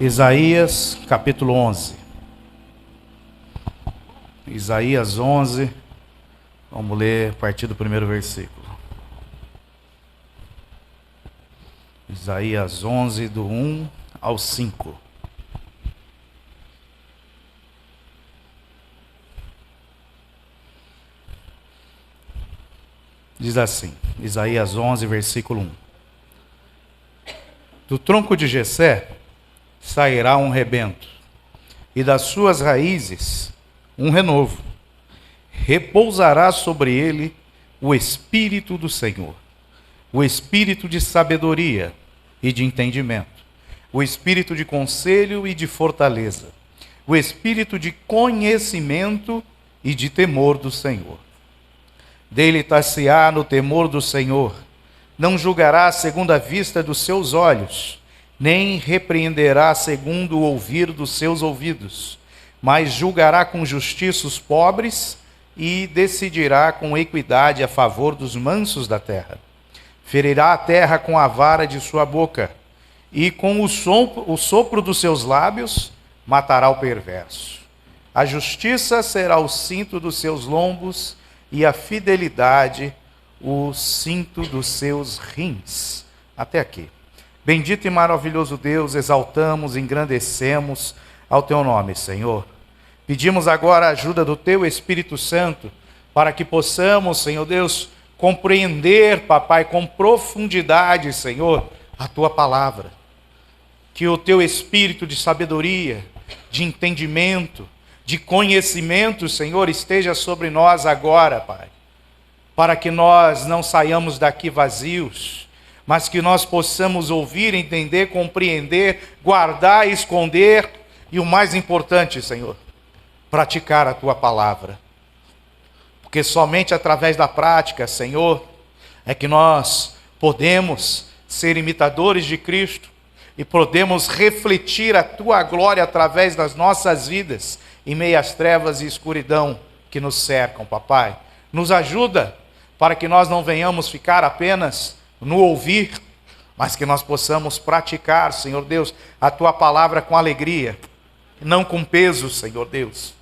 Isaías capítulo 11. Isaías 11, vamos ler a partir do primeiro versículo. Isaías 11, do 1 ao 5. Diz assim, Isaías 11, versículo 1. Do tronco de Jessé sairá um rebento, e das suas raízes um renovo. Repousará sobre ele o Espírito do Senhor, o Espírito de sabedoria e de entendimento, o Espírito de conselho e de fortaleza, o Espírito de conhecimento e de temor do Senhor. Deleitar-se-á no temor do Senhor, não julgará segundo a vista dos seus olhos, nem repreenderá segundo o ouvir dos seus ouvidos, mas julgará com justiça os pobres e decidirá com equidade a favor dos mansos da terra. Ferirá a terra com a vara de sua boca, e com o sopro dos seus lábios matará o perverso. A justiça será o cinto dos seus lombos, e a fidelidade o cinto dos seus rins. Até aqui. Bendito e maravilhoso Deus, exaltamos, engrandecemos ao teu nome, Senhor. Pedimos agora a ajuda do teu Espírito Santo, para que possamos, Senhor Deus, compreender, papai, com profundidade, Senhor, a tua palavra. Que o teu Espírito de sabedoria, de entendimento, de conhecimento, Senhor, esteja sobre nós agora, Pai. Para que nós não saiamos daqui vazios, mas que nós possamos ouvir, entender, compreender, guardar, esconder e o mais importante, Senhor, praticar a tua palavra. Porque somente através da prática, Senhor, é que nós podemos ser imitadores de Cristo e podemos refletir a tua glória através das nossas vidas em meio às trevas e escuridão que nos cercam, papai. Nos ajuda para que nós não venhamos ficar apenas no ouvir, mas que nós possamos praticar, Senhor Deus, a tua palavra com alegria, não com peso, Senhor Deus.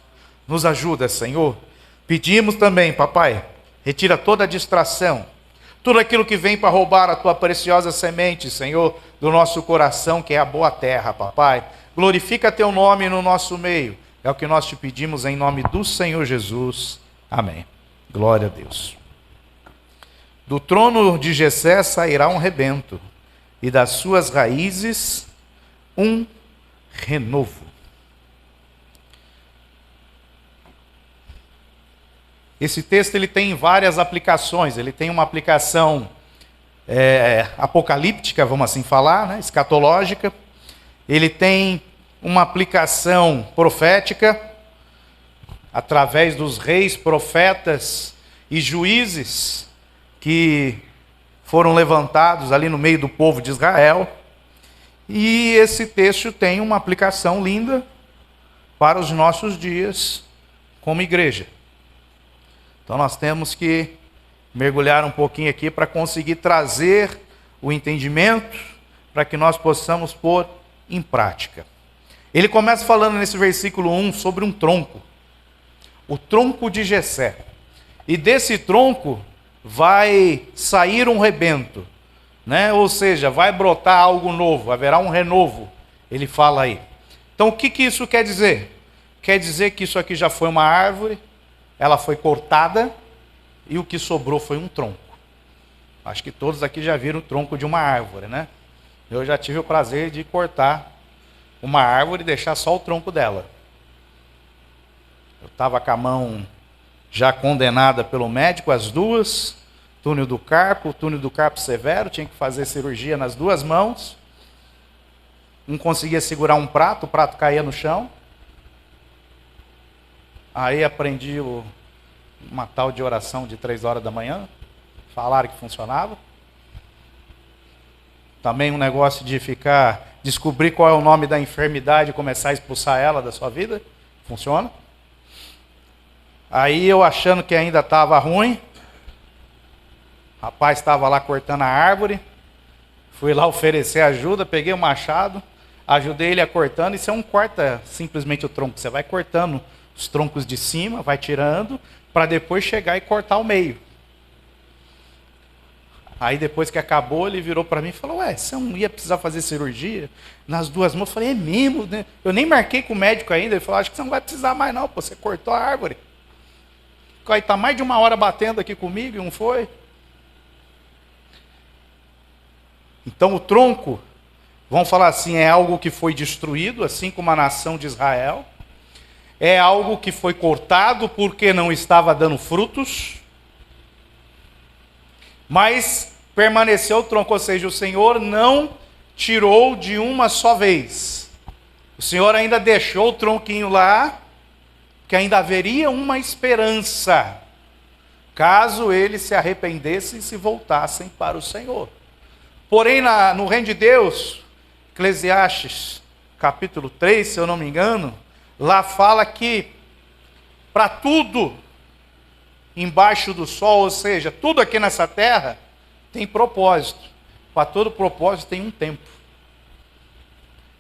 Nos ajuda, Senhor. Pedimos também, papai, retira toda a distração, tudo aquilo que vem para roubar a tua preciosa semente, Senhor, do nosso coração, que é a boa terra, papai. Glorifica teu nome no nosso meio. É o que nós te pedimos em nome do Senhor Jesus. Amém. Glória a Deus. Do trono de Jessé sairá um rebento, e das suas raízes um renovo. Esse texto ele tem várias aplicações. Ele tem uma aplicação apocalíptica, vamos assim falar, né? Escatológica. Ele tem uma aplicação profética, através dos reis, profetas e juízes que foram levantados ali no meio do povo de Israel. E esse texto tem uma aplicação linda para os nossos dias como igreja. Então nós temos que mergulhar um pouquinho aqui para conseguir trazer o entendimento, para que nós possamos pôr em prática. Ele começa falando nesse versículo 1 sobre um tronco, o tronco de Jessé. E desse tronco vai sair um rebento, né? Ou seja, vai brotar algo novo, haverá um renovo, ele fala aí. Então o que isso quer dizer? Quer dizer que isso aqui já foi uma árvore, ela foi cortada e o que sobrou foi um tronco. Acho que todos aqui já viram o tronco de uma árvore, né? Eu já tive o prazer de cortar uma árvore e deixar só o tronco dela. Eu estava com a mão já condenada pelo médico, as duas, túnel do carpo severo, tinha que fazer cirurgia nas duas mãos. Não conseguia segurar um prato, o prato caía no chão. Aí aprendi uma tal de oração de 3 horas da manhã, falaram que funcionava. Também um negócio de descobrir qual é o nome da enfermidade e começar a expulsar ela da sua vida, funciona. Aí eu achando que ainda estava ruim, o rapaz estava lá cortando a árvore, fui lá oferecer ajuda, peguei o machado, ajudei ele a cortando, e você não corta simplesmente o tronco, você vai cortando os troncos de cima, vai tirando, para depois chegar e cortar o meio. Aí depois que acabou, ele virou para mim e falou, ué, você não ia precisar fazer cirurgia nas duas mãos? Eu falei, é mesmo, né? Eu nem marquei com o médico ainda. Ele falou, acho que você não vai precisar mais não, pô, você cortou a árvore. Aí está mais de 1 hora batendo aqui comigo e não foi. Então o tronco, vamos falar assim, é algo que foi destruído, assim como a nação de Israel. É algo que foi cortado porque não estava dando frutos. Mas permaneceu o tronco, ou seja, o Senhor não tirou de uma só vez. O Senhor ainda deixou o tronquinho lá, que ainda haveria uma esperança, caso eles se arrependessem e se voltassem para o Senhor. Porém, no reino de Deus, Eclesiastes, capítulo 3, se eu não me engano, lá fala que para tudo embaixo do sol, ou seja, tudo aqui nessa terra tem propósito. Para todo propósito tem um tempo.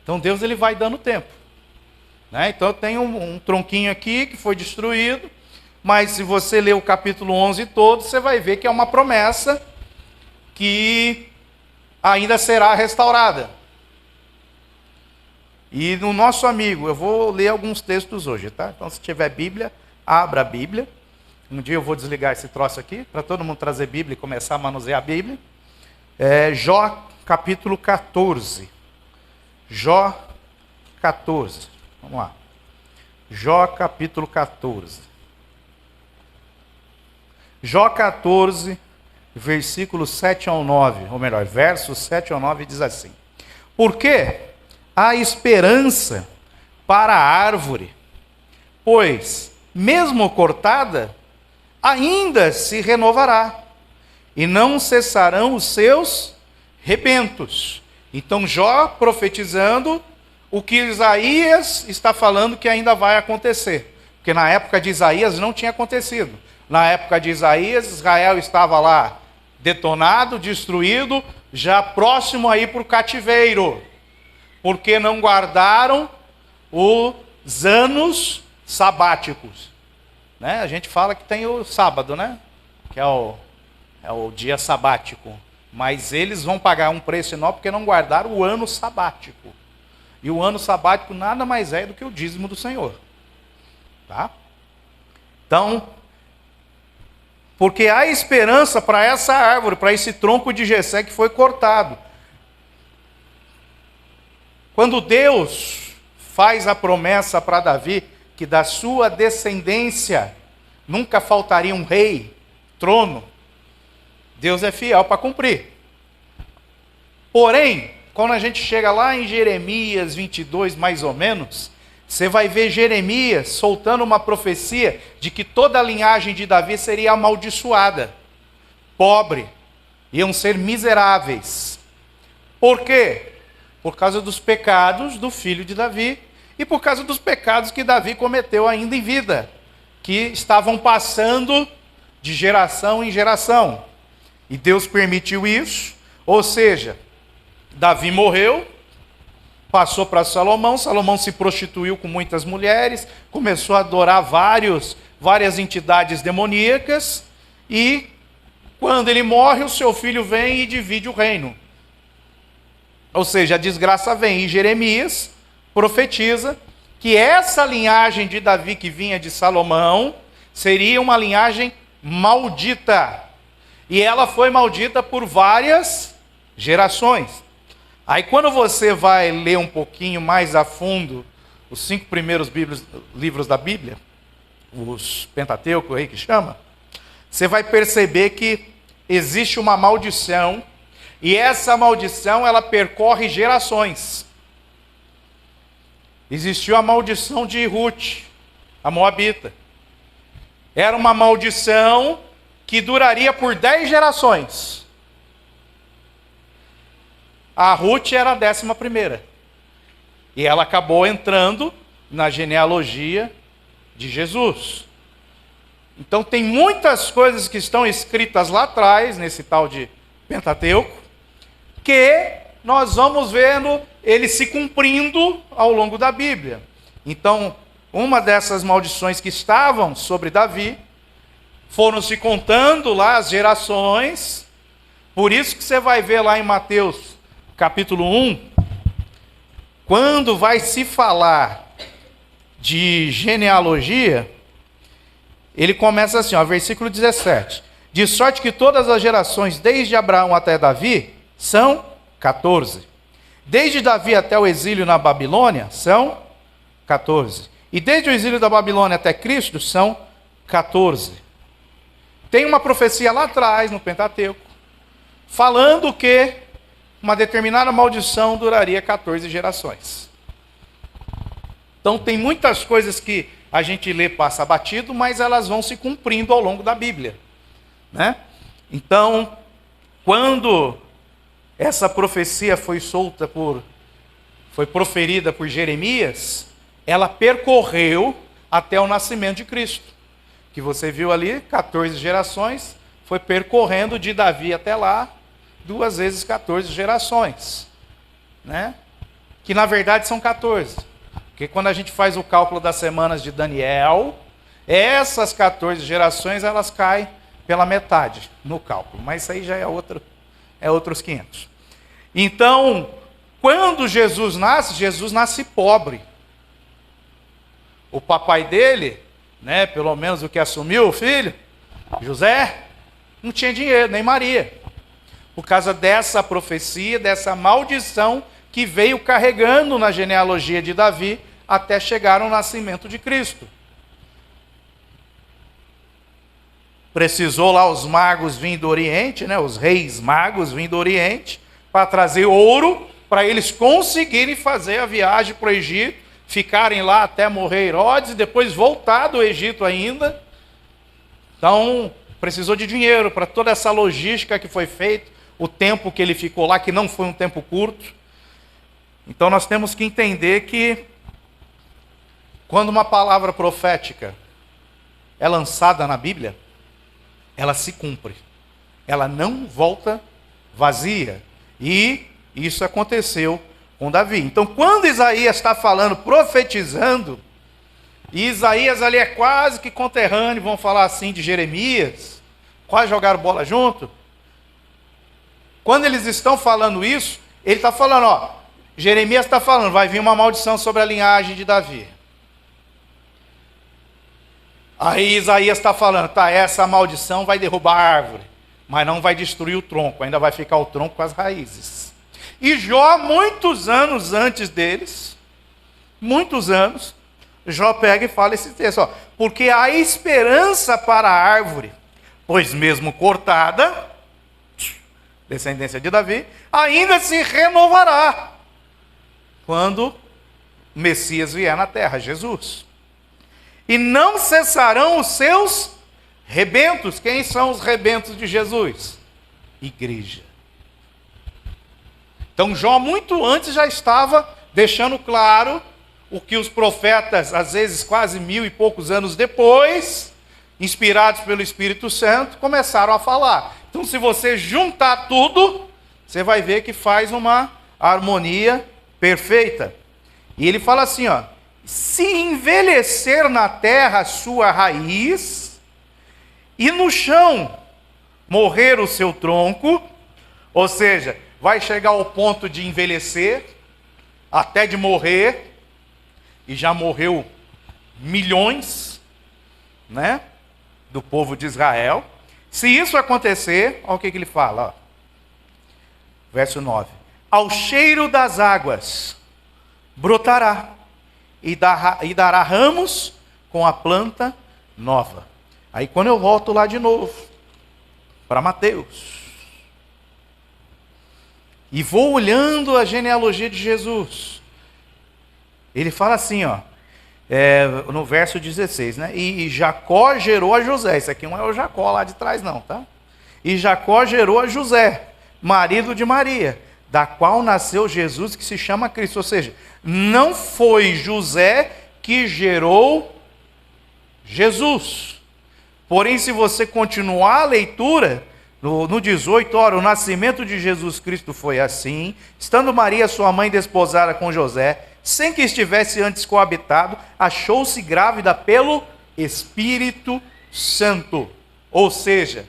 Então Deus ele vai dando tempo. Né? Então tem um tronquinho aqui que foi destruído, mas se você ler o capítulo 11 todo, você vai ver que é uma promessa que ainda será restaurada. E no nosso amigo, eu vou ler alguns textos hoje, tá? Então se tiver Bíblia, abra a Bíblia. Um dia eu vou desligar esse troço aqui, para todo mundo trazer Bíblia e começar a manusear a Bíblia. Jó capítulo 14. Jó 14. Vamos lá. Jó capítulo 14. Jó 14, versículos 7 ao 9, ou melhor, versos 7 ao 9 diz assim: Porque há esperança para a árvore, pois, mesmo cortada, ainda se renovará, e não cessarão os seus rebentos. Então Jó profetizando o que Isaías está falando que ainda vai acontecer. Porque na época de Isaías não tinha acontecido. Na época de Isaías, Israel estava lá detonado, destruído, já próximo a ir para o cativeiro. Porque não guardaram os anos sabáticos. Né? A gente fala que tem o sábado, né? Que é o dia sabático. Mas eles vão pagar um preço enorme porque não guardaram o ano sabático. E o ano sabático nada mais é do que o dízimo do Senhor. Tá? Então, porque há esperança para essa árvore, para esse tronco de Jessé que foi cortado. Quando Deus faz a promessa para Davi, que da sua descendência nunca faltaria um rei, trono, Deus é fiel para cumprir. Porém, quando a gente chega lá em Jeremias 22, mais ou menos, você vai ver Jeremias soltando uma profecia de que toda a linhagem de Davi seria amaldiçoada, pobre, iam ser miseráveis. Por quê? Por causa dos pecados do filho de Davi, e por causa dos pecados que Davi cometeu ainda em vida, que estavam passando de geração em geração. E Deus permitiu isso, ou seja, Davi morreu, passou para Salomão, Salomão se prostituiu com muitas mulheres, começou a adorar várias entidades demoníacas, e quando ele morre, o seu filho vem e divide o reino. Ou seja, a desgraça vem, e Jeremias profetiza que essa linhagem de Davi que vinha de Salomão seria uma linhagem maldita. E ela foi maldita por várias gerações. Aí quando você vai ler um pouquinho mais a fundo os 5 primeiros livros da Bíblia, os Pentateuco aí que chama, você vai perceber que existe uma maldição, e essa maldição ela percorre gerações. Existiu a maldição de Ruth, a moabita. Era uma maldição que duraria por 10 gerações. A Ruth era a 11ª. E ela acabou entrando na genealogia de Jesus. Então tem muitas coisas que estão escritas lá atrás, nesse tal de Pentateuco, que nós vamos vendo ele se cumprindo ao longo da Bíblia. Então, uma dessas maldições que estavam sobre Davi, foram se contando lá as gerações. Por isso que você vai ver lá em Mateus capítulo 1, quando vai se falar de genealogia, ele começa assim, ó, versículo 17. De sorte que todas as gerações, desde Abraão até Davi, são 14. Desde Davi até o exílio na Babilônia, são 14. E desde o exílio da Babilônia até Cristo, são 14. Tem uma profecia lá atrás, no Pentateuco, falando que uma determinada maldição duraria 14 gerações. Então tem muitas coisas que a gente lê passa batido, mas elas vão se cumprindo ao longo da Bíblia, né? Então, quando essa profecia foi proferida por Jeremias, ela percorreu até o nascimento de Cristo. Que você viu ali, 14 gerações, foi percorrendo de Davi até lá, 2 vezes 14 gerações, né? Que na verdade são 14. Porque quando a gente faz o cálculo das semanas de Daniel, essas 14 gerações, elas caem pela metade no cálculo. Mas isso aí já é outros 500. Então, quando Jesus nasce pobre. O papai dele, né, pelo menos o que assumiu o filho, José, não tinha dinheiro, nem Maria. Por causa dessa profecia, dessa maldição que veio carregando na genealogia de Davi até chegar ao nascimento de Cristo. Precisou lá os magos vir do Oriente, né, os reis magos vir do Oriente, para trazer ouro, para eles conseguirem fazer a viagem para o Egito, ficarem lá até morrer Herodes, e depois voltar do Egito ainda. Então, precisou de dinheiro para toda essa logística que foi feita, o tempo que ele ficou lá, que não foi um tempo curto. Então nós temos que entender que quando uma palavra profética é lançada na Bíblia, ela se cumpre. Ela não volta vazia. E isso aconteceu com Davi. Então quando Isaías está falando, profetizando, e Isaías ali é quase que conterrâneo, vamos falar assim, de Jeremias, quase jogaram bola junto. Quando eles estão falando isso, ele está falando, ó, Jeremias está falando, vai vir uma maldição sobre a linhagem de Davi. Aí Isaías está falando, tá, essa maldição vai derrubar a árvore, mas não vai destruir o tronco, ainda vai ficar o tronco com as raízes. E Jó, muitos anos antes deles, Jó pega e fala esse texto, ó, porque há esperança para a árvore, pois mesmo cortada, descendência de Davi, ainda se renovará quando o Messias vier na terra, Jesus. E não cessarão os seus rebentos. Quem são os rebentos de Jesus? Igreja. Então Jó muito antes já estava deixando claro o que os profetas, às vezes quase 1000 e poucos anos depois, inspirados pelo Espírito Santo, começaram a falar. Então, se você juntar tudo, você vai ver que faz uma harmonia perfeita. E ele fala assim, ó, se envelhecer na terra a sua raiz, e no chão morrer o seu tronco, ou seja, vai chegar ao ponto de envelhecer, até de morrer, e já morreu milhões, né, do povo de Israel. Se isso acontecer, olha o que ele fala, ó. Verso 9. Ao cheiro das águas brotará e dará ramos com a planta nova. Aí quando eu volto lá de novo, para Mateus, e vou olhando a genealogia de Jesus, ele fala assim, ó, no verso 16, né? E Jacó gerou a José. Isso aqui não é o Jacó lá de trás não, tá? E Jacó gerou a José, marido de Maria, da qual nasceu Jesus, que se chama Cristo. Ou seja, não foi José que gerou Jesus. Porém, se você continuar a leitura, No 18, ora, o nascimento de Jesus Cristo foi assim, estando Maria, sua mãe, desposada com José, sem que estivesse antes coabitado, achou-se grávida pelo Espírito Santo. Ou seja,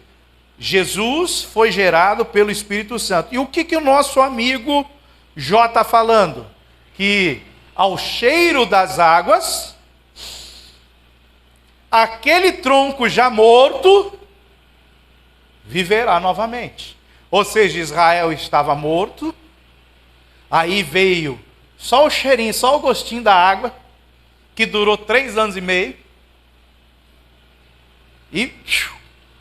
Jesus foi gerado pelo Espírito Santo. E o que o nosso amigo Jó está falando? Que ao cheiro das águas, aquele tronco já morto viverá novamente. Ou seja, Israel estava morto, aí veio só o cheirinho, só o gostinho da água, que durou 3 anos e meio, e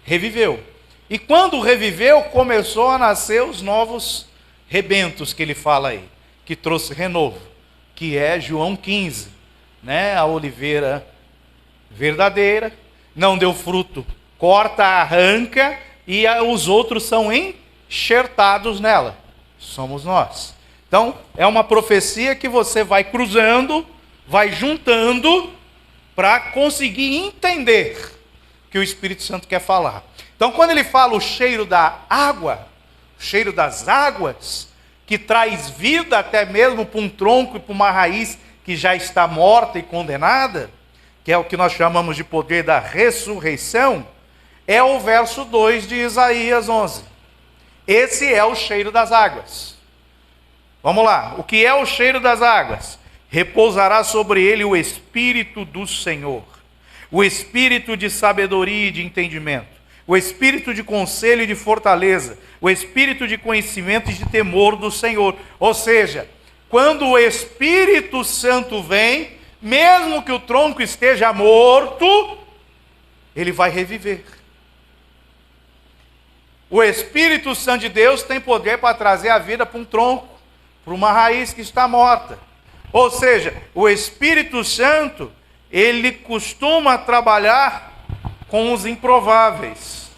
reviveu. E quando reviveu, começou a nascer os novos rebentos que ele fala aí, que trouxe renovo, que é João 15, né? A oliveira verdadeira, não deu fruto, corta, arranca, e os outros são enxertados nela. Somos nós. Então, é uma profecia que você vai cruzando, vai juntando, para conseguir entender o que o Espírito Santo quer falar. Então, quando ele fala o cheiro da água, o cheiro das águas, que traz vida até mesmo para um tronco e para uma raiz que já está morta e condenada, que é o que nós chamamos de poder da ressurreição, é o verso 2 de Isaías 11. Esse é o cheiro das águas. Vamos lá, o que é o cheiro das águas? Repousará sobre ele o Espírito do Senhor, o Espírito de sabedoria e de entendimento, o Espírito de conselho e de fortaleza, o Espírito de conhecimento e de temor do Senhor. Ou seja, quando o Espírito Santo vem, mesmo que o tronco esteja morto, ele vai reviver. O Espírito Santo de Deus tem poder para trazer a vida para um tronco, para uma raiz que está morta. Ou seja, o Espírito Santo, ele costuma trabalhar com os improváveis.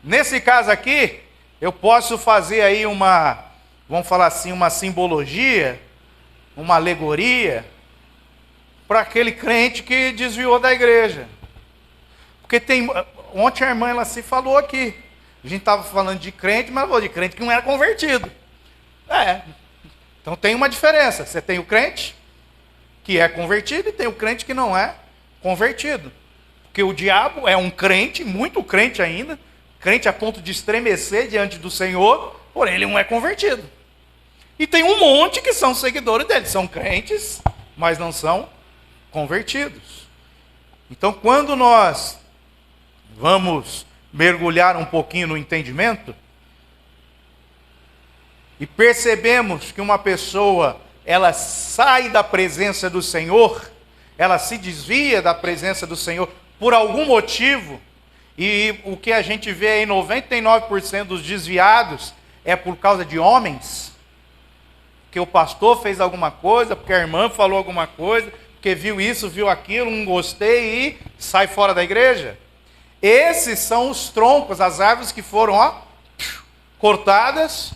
Nesse caso aqui, eu posso fazer aí vamos falar assim, uma simbologia, uma alegoria, para aquele crente que desviou da igreja. Porque ontem a irmã ela se falou aqui, a gente estava falando de crente, mas falou de crente que não era convertido. Então tem uma diferença, você tem o crente que é convertido e tem o crente que não é convertido. Porque o diabo é um crente, muito crente ainda, crente a ponto de estremecer diante do Senhor, porém ele não é convertido. E tem um monte que são seguidores dele, são crentes, mas não são convertidos. Então, quando nós vamos mergulhar um pouquinho no entendimento, e percebemos que uma pessoa, ela sai da presença do Senhor, ela se desvia da presença do Senhor por algum motivo, e o que a gente vê aí, 99% dos desviados, é por causa de homens, porque o pastor fez alguma coisa, porque a irmã falou alguma coisa, porque viu isso, viu aquilo, não gostei e sai fora da igreja. Esses são os troncos, as árvores que foram cortadas,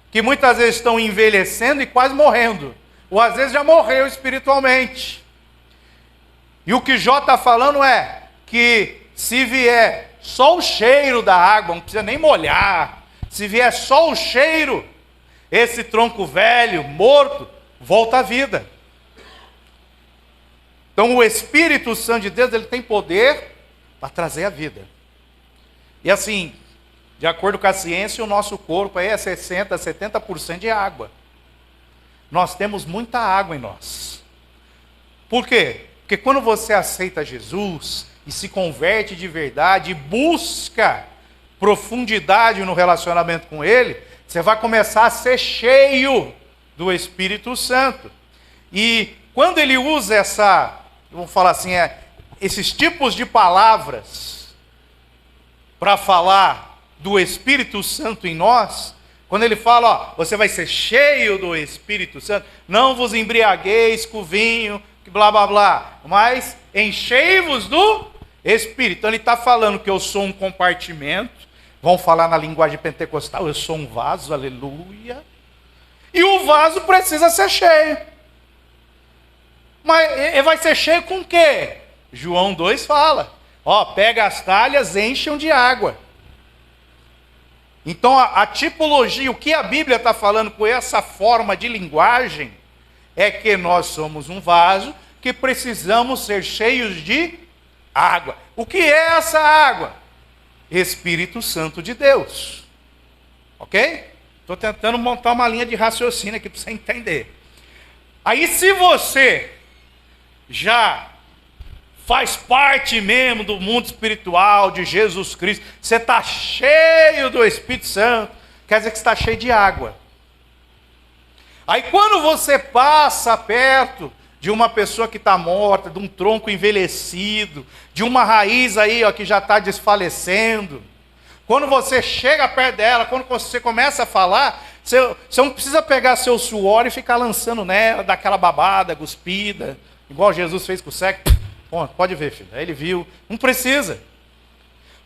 que muitas vezes estão envelhecendo e quase morrendo, ou às vezes já morreu espiritualmente. E o que Jó está falando é que se vier só o cheiro da água, não precisa nem molhar, se vier só o cheiro, esse tronco velho, morto, volta à vida. Então o Espírito Santo de Deus, ele tem poder para trazer a vida. E assim, de acordo com a ciência, o nosso corpo aí é 60%, 70% de água. Nós temos muita água em nós. Por quê? Porque quando você aceita Jesus e se converte de verdade, e busca profundidade no relacionamento com Ele, você vai começar a ser cheio do Espírito Santo. E quando ele usa vamos falar assim, esses tipos de palavras para falar do Espírito Santo em nós, quando ele fala, você vai ser cheio do Espírito Santo, não vos embriagueis com vinho, blá blá blá, mas enchei-vos do Espírito. Então ele está falando que eu sou um compartimento, vamos falar na linguagem pentecostal, eu sou um vaso, aleluia, e o vaso precisa ser cheio. Mas ele vai ser cheio com o quê? João 2 fala, pega as talhas, enchem de água. Então a tipologia, o que a Bíblia está falando com essa forma de linguagem, é que nós somos um vaso que precisamos ser cheios de água. O que é essa água? Espírito Santo de Deus. Ok? Estou tentando montar uma linha de raciocínio aqui para você entender. Aí se você já faz parte mesmo do mundo espiritual, de Jesus Cristo, você está cheio do Espírito Santo, quer dizer que você está cheio de água. Aí quando você passa perto de uma pessoa que está morta, de um tronco envelhecido, de uma raiz aí ó, que já está desfalecendo, quando você chega perto dela, quando você começa a falar, você não precisa pegar seu suor e ficar lançando nela, daquela babada, cuspida, igual Jesus fez com o cego. Bom, pode ver, filho. Aí ele viu. Não precisa.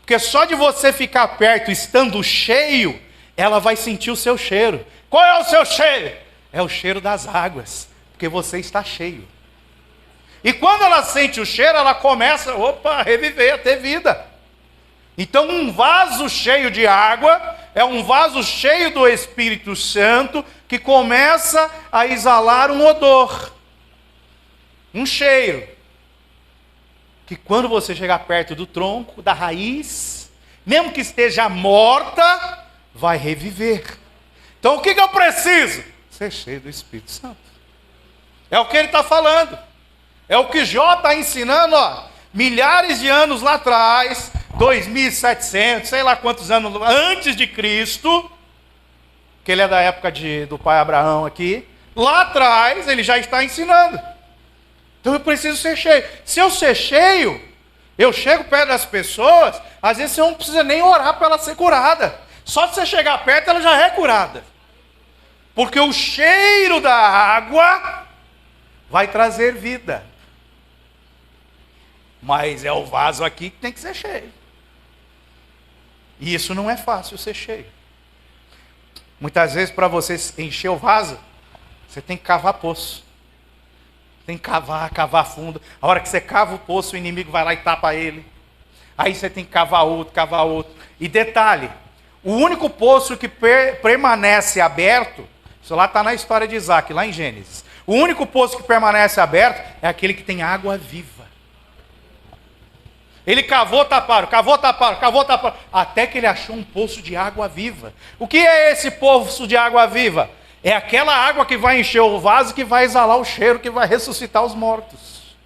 Porque só de você ficar perto, estando cheio, ela vai sentir o seu cheiro. Qual é o seu cheiro? É o cheiro das águas. Porque você está cheio. E quando ela sente o cheiro, ela começa, a reviver, a ter vida. Então um vaso cheio de água é um vaso cheio do Espírito Santo que começa a exalar um odor. Um cheiro. Que quando você chegar perto do tronco, da raiz, mesmo que esteja morta, vai reviver. Então o que eu preciso? Ser cheio do Espírito Santo. É o que ele está falando. É o que Jó está ensinando, ó, milhares de anos lá atrás, 2.700, sei lá quantos anos antes de Cristo, que ele é da época do pai Abraão aqui, lá atrás ele já está ensinando. Então eu preciso ser cheio. Se eu ser cheio, eu chego perto das pessoas, às vezes você não precisa nem orar para ela ser curada. Só de você chegar perto, ela já é curada. Porque o cheiro da água vai trazer vida. Mas é o vaso aqui que tem que ser cheio. E isso não é fácil, ser cheio. Muitas vezes, para você encher o vaso, você tem que cavar poço. Tem que cavar fundo. A hora que você cava o poço, o inimigo vai lá e tapa ele. Aí você tem que cavar outro. E detalhe, o único poço que permanece aberto, isso lá está na história de Isaac, lá em Gênesis. O único poço que permanece aberto é aquele que tem água viva. Ele cavou, taparam, até que ele achou um poço de água viva. O que é esse poço de água viva? É aquela água que vai encher o vaso, que vai exalar o cheiro, que vai ressuscitar os mortos.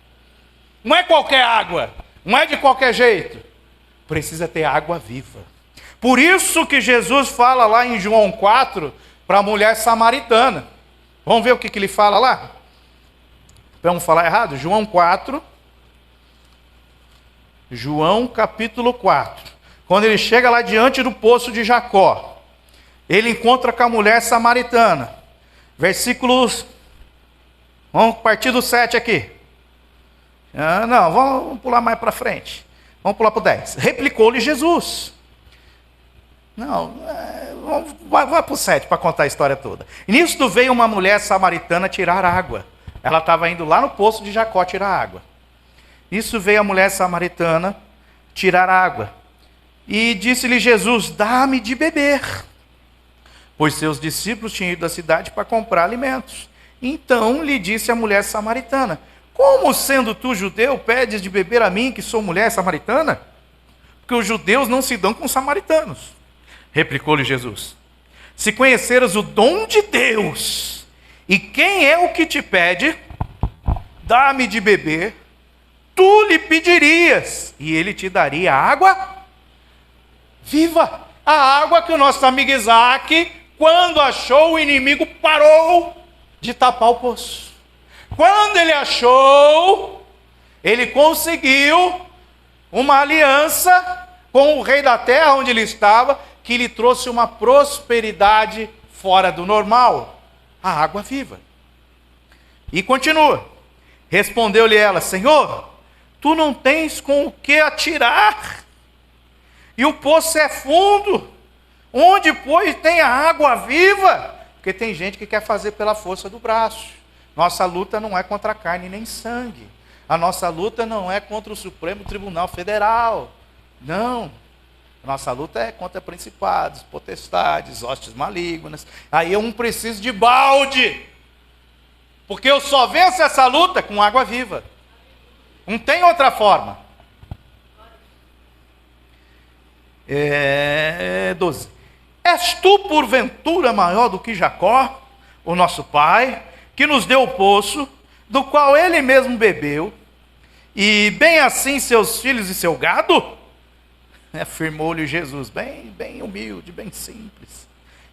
Não é qualquer água, não é de qualquer jeito. Precisa ter água viva. Por isso que Jesus fala lá em João 4, para a mulher samaritana. Vamos ver o que ele fala lá? Vamos falar errado? João 4. João capítulo 4. Quando ele chega lá diante do poço de Jacó, ele encontra com a mulher samaritana. Versículos... Vamos partir do 7 aqui. Não, vamos pular mais para frente. Vamos pular para o 10. Replicou-lhe Jesus. Não, vai para o 7 para contar a história toda. E nisto veio uma mulher samaritana tirar água. Ela estava indo lá no poço de Jacó tirar água. Nisso veio a mulher samaritana tirar água. E disse-lhe Jesus, dá-me de beber. Pois seus discípulos tinham ido à cidade para comprar alimentos. Então lhe disse a mulher samaritana, como sendo tu judeu, pedes de beber a mim, que sou mulher samaritana? Porque os judeus não se dão com os samaritanos. Replicou-lhe Jesus, se conheceras o dom de Deus, e quem é o que te pede, dá-me de beber, tu lhe pedirias, e ele te daria água viva. A água que o nosso amigo Isaac, quando achou o inimigo, parou de tapar o poço. Quando ele achou, ele conseguiu uma aliança com o rei da terra onde ele estava, que lhe trouxe uma prosperidade fora do normal, a água viva. E continua. Respondeu-lhe ela, Senhor, tu não tens com o que atirar, e o poço é fundo, onde, pois, tem a água viva? Porque tem gente que quer fazer pela força do braço. Nossa luta não é contra carne nem sangue. A nossa luta não é contra o Supremo Tribunal Federal. Não. Nossa luta é contra principados, potestades, hostes malignas. Aí eu não preciso de balde, porque eu só venço essa luta com água viva. Não tem outra forma. 12. És tu porventura maior do que Jacó, o nosso pai, que nos deu o poço, do qual ele mesmo bebeu, e bem assim seus filhos e seu gado? Afirmou-lhe Jesus, bem humilde, bem simples.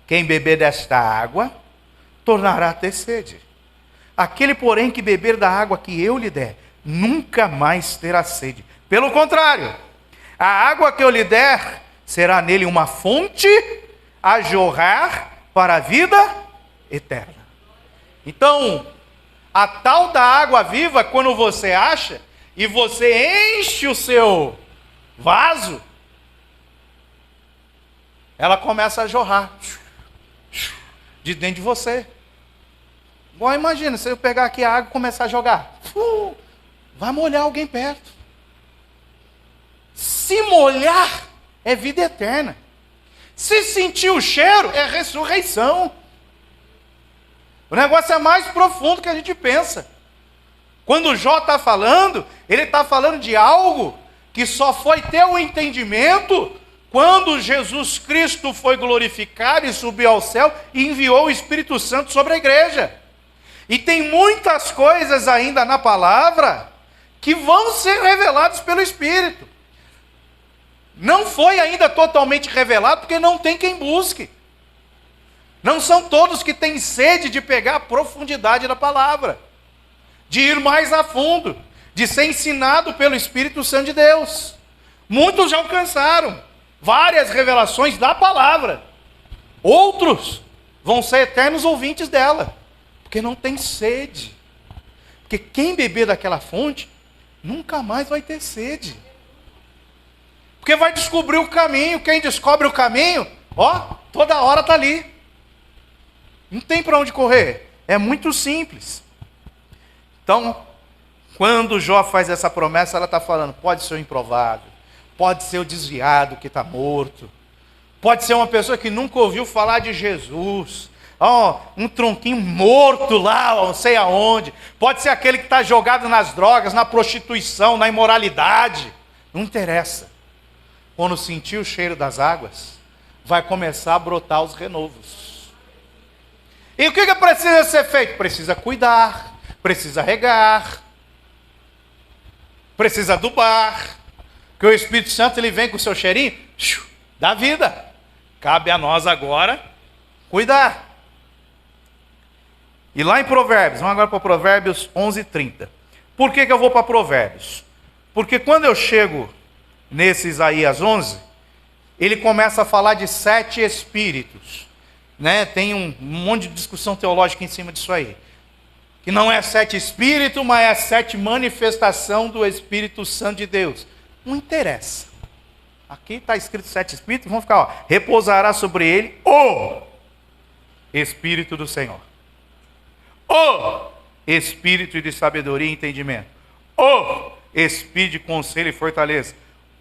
Quem beber desta água, tornará a ter sede. Aquele, porém, que beber da água que eu lhe der, nunca mais terá sede. Pelo contrário, a água que eu lhe der, será nele uma fonte a jorrar para a vida eterna. Então, a tal da água viva, quando você acha, e você enche o seu vaso, ela começa a jorrar de dentro de você. Bom, imagina, se eu pegar aqui a água e começar a jogar, vai molhar alguém perto. Se molhar, é vida eterna. Se sentir o cheiro, é ressurreição. O negócio é mais profundo que a gente pensa. Quando Jó está falando, ele está falando de algo que só foi ter o entendimento quando Jesus Cristo foi glorificado e subiu ao céu e enviou o Espírito Santo sobre a igreja. E tem muitas coisas ainda na palavra que vão ser reveladas pelo Espírito. Não foi ainda totalmente revelado porque não tem quem busque. Não são todos que têm sede de pegar a profundidade da palavra, de ir mais a fundo, de ser ensinado pelo Espírito Santo de Deus. Muitos já alcançaram várias revelações da palavra. Outros vão ser eternos ouvintes dela, porque não tem sede. Porque quem beber daquela fonte, nunca mais vai ter sede. Porque vai descobrir o caminho. Quem descobre o caminho, toda hora está ali. Não tem para onde correr. É muito simples. Então, quando Jó faz essa promessa, ela está falando, pode ser o improvável, pode ser o desviado que está morto, pode ser uma pessoa que nunca ouviu falar de Jesus, um tronquinho morto lá, não sei aonde, pode ser aquele que está jogado nas drogas, na prostituição, na imoralidade, não interessa. Quando sentir o cheiro das águas, vai começar a brotar os renovos. E o que precisa ser feito? Precisa cuidar, precisa regar, precisa adubar, que o Espírito Santo ele vem com o seu cheirinho da vida. Cabe a nós agora cuidar. E lá em Provérbios, vamos agora para Provérbios 11:30. Por que eu vou para Provérbios? Porque quando eu chego nesse Isaías 11, ele começa a falar de 7 espíritos. Tem um monte de discussão teológica em cima disso aí. Que não é 7 espíritos, mas é 7 manifestação do Espírito Santo de Deus. Não interessa. Aqui está escrito 7 espíritos, vamos ficar, repousará sobre ele o Espírito do Senhor. O Espírito de sabedoria e entendimento. O Espírito de conselho e fortaleza.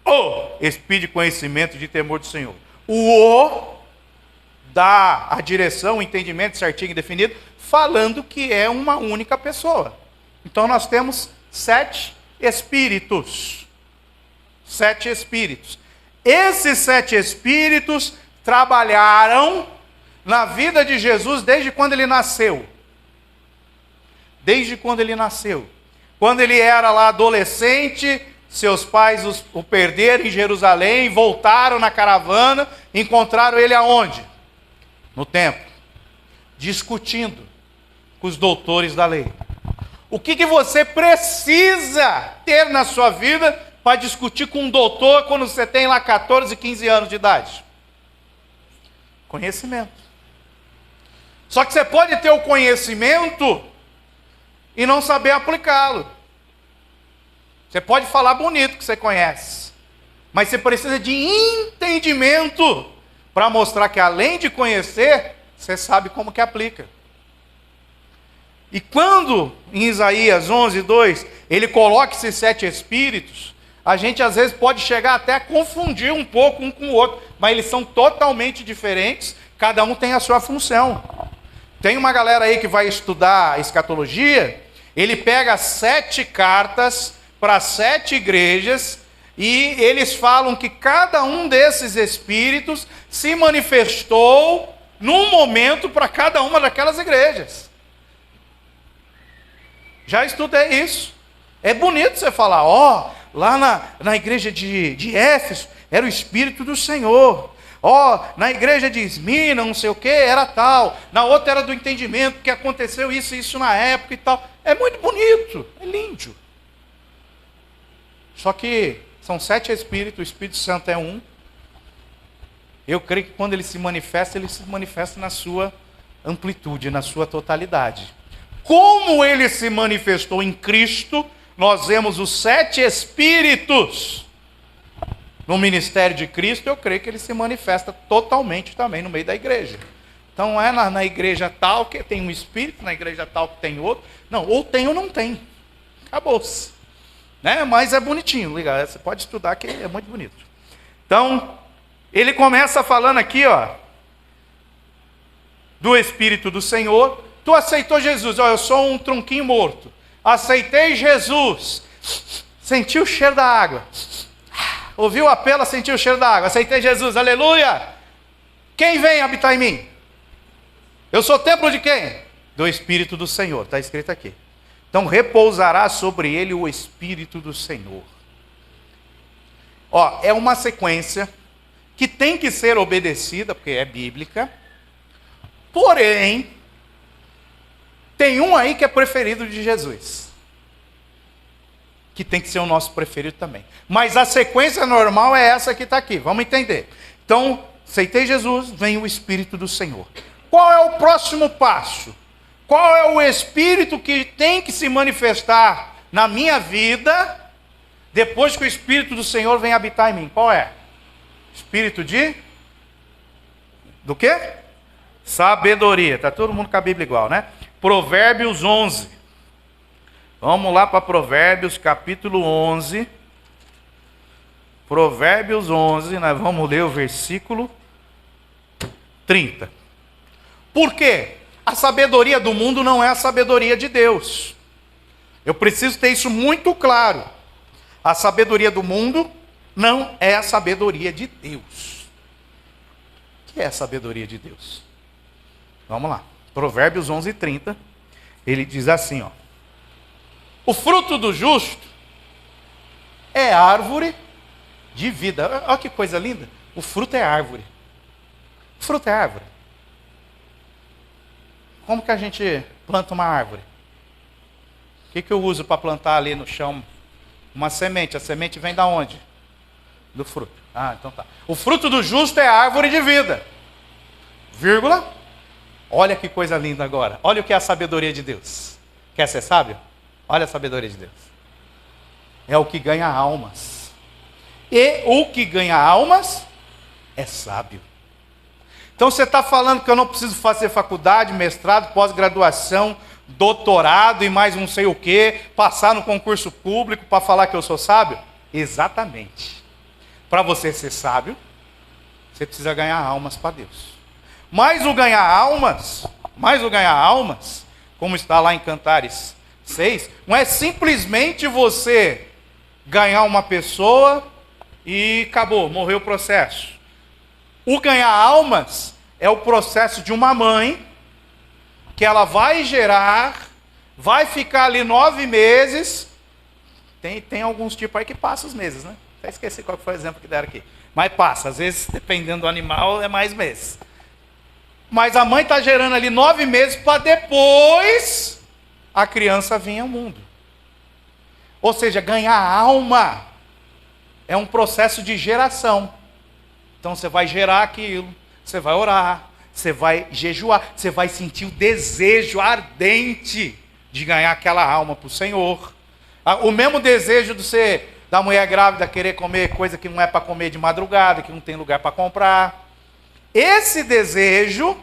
O Espírito de conhecimento e de temor do Senhor. O dá a direção, o entendimento certinho e definido, falando que é uma única pessoa. Então nós temos 7 espíritos. 7 espíritos. Esses 7 espíritos trabalharam na vida de Jesus desde quando ele nasceu. Desde quando ele nasceu. Quando ele era lá adolescente, seus pais o perderam em Jerusalém, voltaram na caravana, encontraram ele aonde? No templo, discutindo com os doutores da lei. O que você precisa ter na sua vida para discutir com um doutor quando você tem lá 14, 15 anos de idade? Conhecimento. Só que você pode ter o conhecimento e não saber aplicá-lo. Você pode falar bonito que você conhece, mas você precisa de entendimento para mostrar que além de conhecer, você sabe como que aplica. E quando em Isaías 11:2 ele coloca esses 7 espíritos, a gente às vezes pode chegar até a confundir um pouco um com o outro, mas eles são totalmente diferentes, cada um tem a sua função. Tem uma galera aí que vai estudar escatologia, ele pega 7 cartas para 7 igrejas, e eles falam que cada um desses espíritos se manifestou num momento para cada uma daquelas igrejas. Já estudei isso. É bonito você falar, lá na igreja de Éfeso era o Espírito do Senhor. Na igreja de Esmina, não sei o que, era tal. Na outra era do entendimento, que aconteceu isso na época e tal. É muito bonito, é lindo. Só que são 7 espíritos, o Espírito Santo é um. Eu creio que quando ele se manifesta na sua amplitude, na sua totalidade. Como ele se manifestou em Cristo, nós vemos os 7 espíritos no ministério de Cristo, eu creio que ele se manifesta totalmente também no meio da igreja. Então é na igreja tal que tem um espírito, na igreja tal que tem outro. Não, ou tem ou não tem. Acabou-se. Né? Mas é bonitinho, legal. Você pode estudar que é muito bonito. Então, ele começa falando aqui, do Espírito do Senhor. Tu aceitou Jesus, eu sou um tronquinho morto. Aceitei Jesus. Senti o cheiro da água. Ouviu o apelo, sentiu o cheiro da água. Aceitei Jesus, aleluia. Quem vem habitar em mim? Eu sou templo de quem? Do Espírito do Senhor, está escrito aqui. Então repousará sobre ele o Espírito do Senhor. É uma sequência que tem que ser obedecida, porque é bíblica. Porém, tem um aí que é preferido de Jesus, que tem que ser o nosso preferido também. Mas a sequência normal é essa que está aqui, vamos entender. Então, aceitei Jesus, vem o Espírito do Senhor. Qual é o próximo passo? Qual é o Espírito que tem que se manifestar na minha vida, depois que o Espírito do Senhor vem habitar em mim? Qual é? Espírito do quê? Sabedoria. Está todo mundo com a Bíblia igual, né? Provérbios 11. Vamos lá para Provérbios capítulo 11. Provérbios 11, nós vamos ler o versículo 30. Por quê? A sabedoria do mundo não é a sabedoria de Deus. Eu preciso ter isso muito claro. A sabedoria do mundo não é a sabedoria de Deus. O que é a sabedoria de Deus? Vamos lá. Provérbios 11, 30. Ele diz assim, o fruto do justo é árvore de vida. Olha que coisa linda. O fruto é árvore. O fruto é árvore. Como que a gente planta uma árvore? O que eu uso para plantar ali no chão? Uma semente. A semente vem da onde? Do fruto. Então tá. O fruto do justo é árvore de vida. Vírgula. Olha que coisa linda agora. Olha o que é a sabedoria de Deus. Quer ser sábio? Olha a sabedoria de Deus. É o que ganha almas. E o que ganha almas é sábio. Então você está falando que eu não preciso fazer faculdade, mestrado, pós-graduação, doutorado e mais não sei o quê, passar no concurso público para falar que eu sou sábio? Exatamente. Para você ser sábio, você precisa ganhar almas para Deus. Mas o ganhar almas, como está lá em Cantares 6, não é simplesmente você ganhar uma pessoa e acabou, morreu o processo. O ganhar almas é o processo de uma mãe que ela vai gerar, vai ficar ali 9 meses. Tem alguns tipos aí que passa os meses, né? Até esqueci qual foi o exemplo que deram aqui. Mas passa, às vezes, dependendo do animal, é mais meses. Mas a mãe está gerando ali 9 meses para depois a criança vir ao mundo. Ou seja, ganhar alma é um processo de geração. Então você vai gerar aquilo, você vai orar, você vai jejuar, você vai sentir o desejo ardente de ganhar aquela alma para o Senhor. O mesmo desejo da mulher grávida querer comer coisa que não é para comer de madrugada, que não tem lugar para comprar. Esse desejo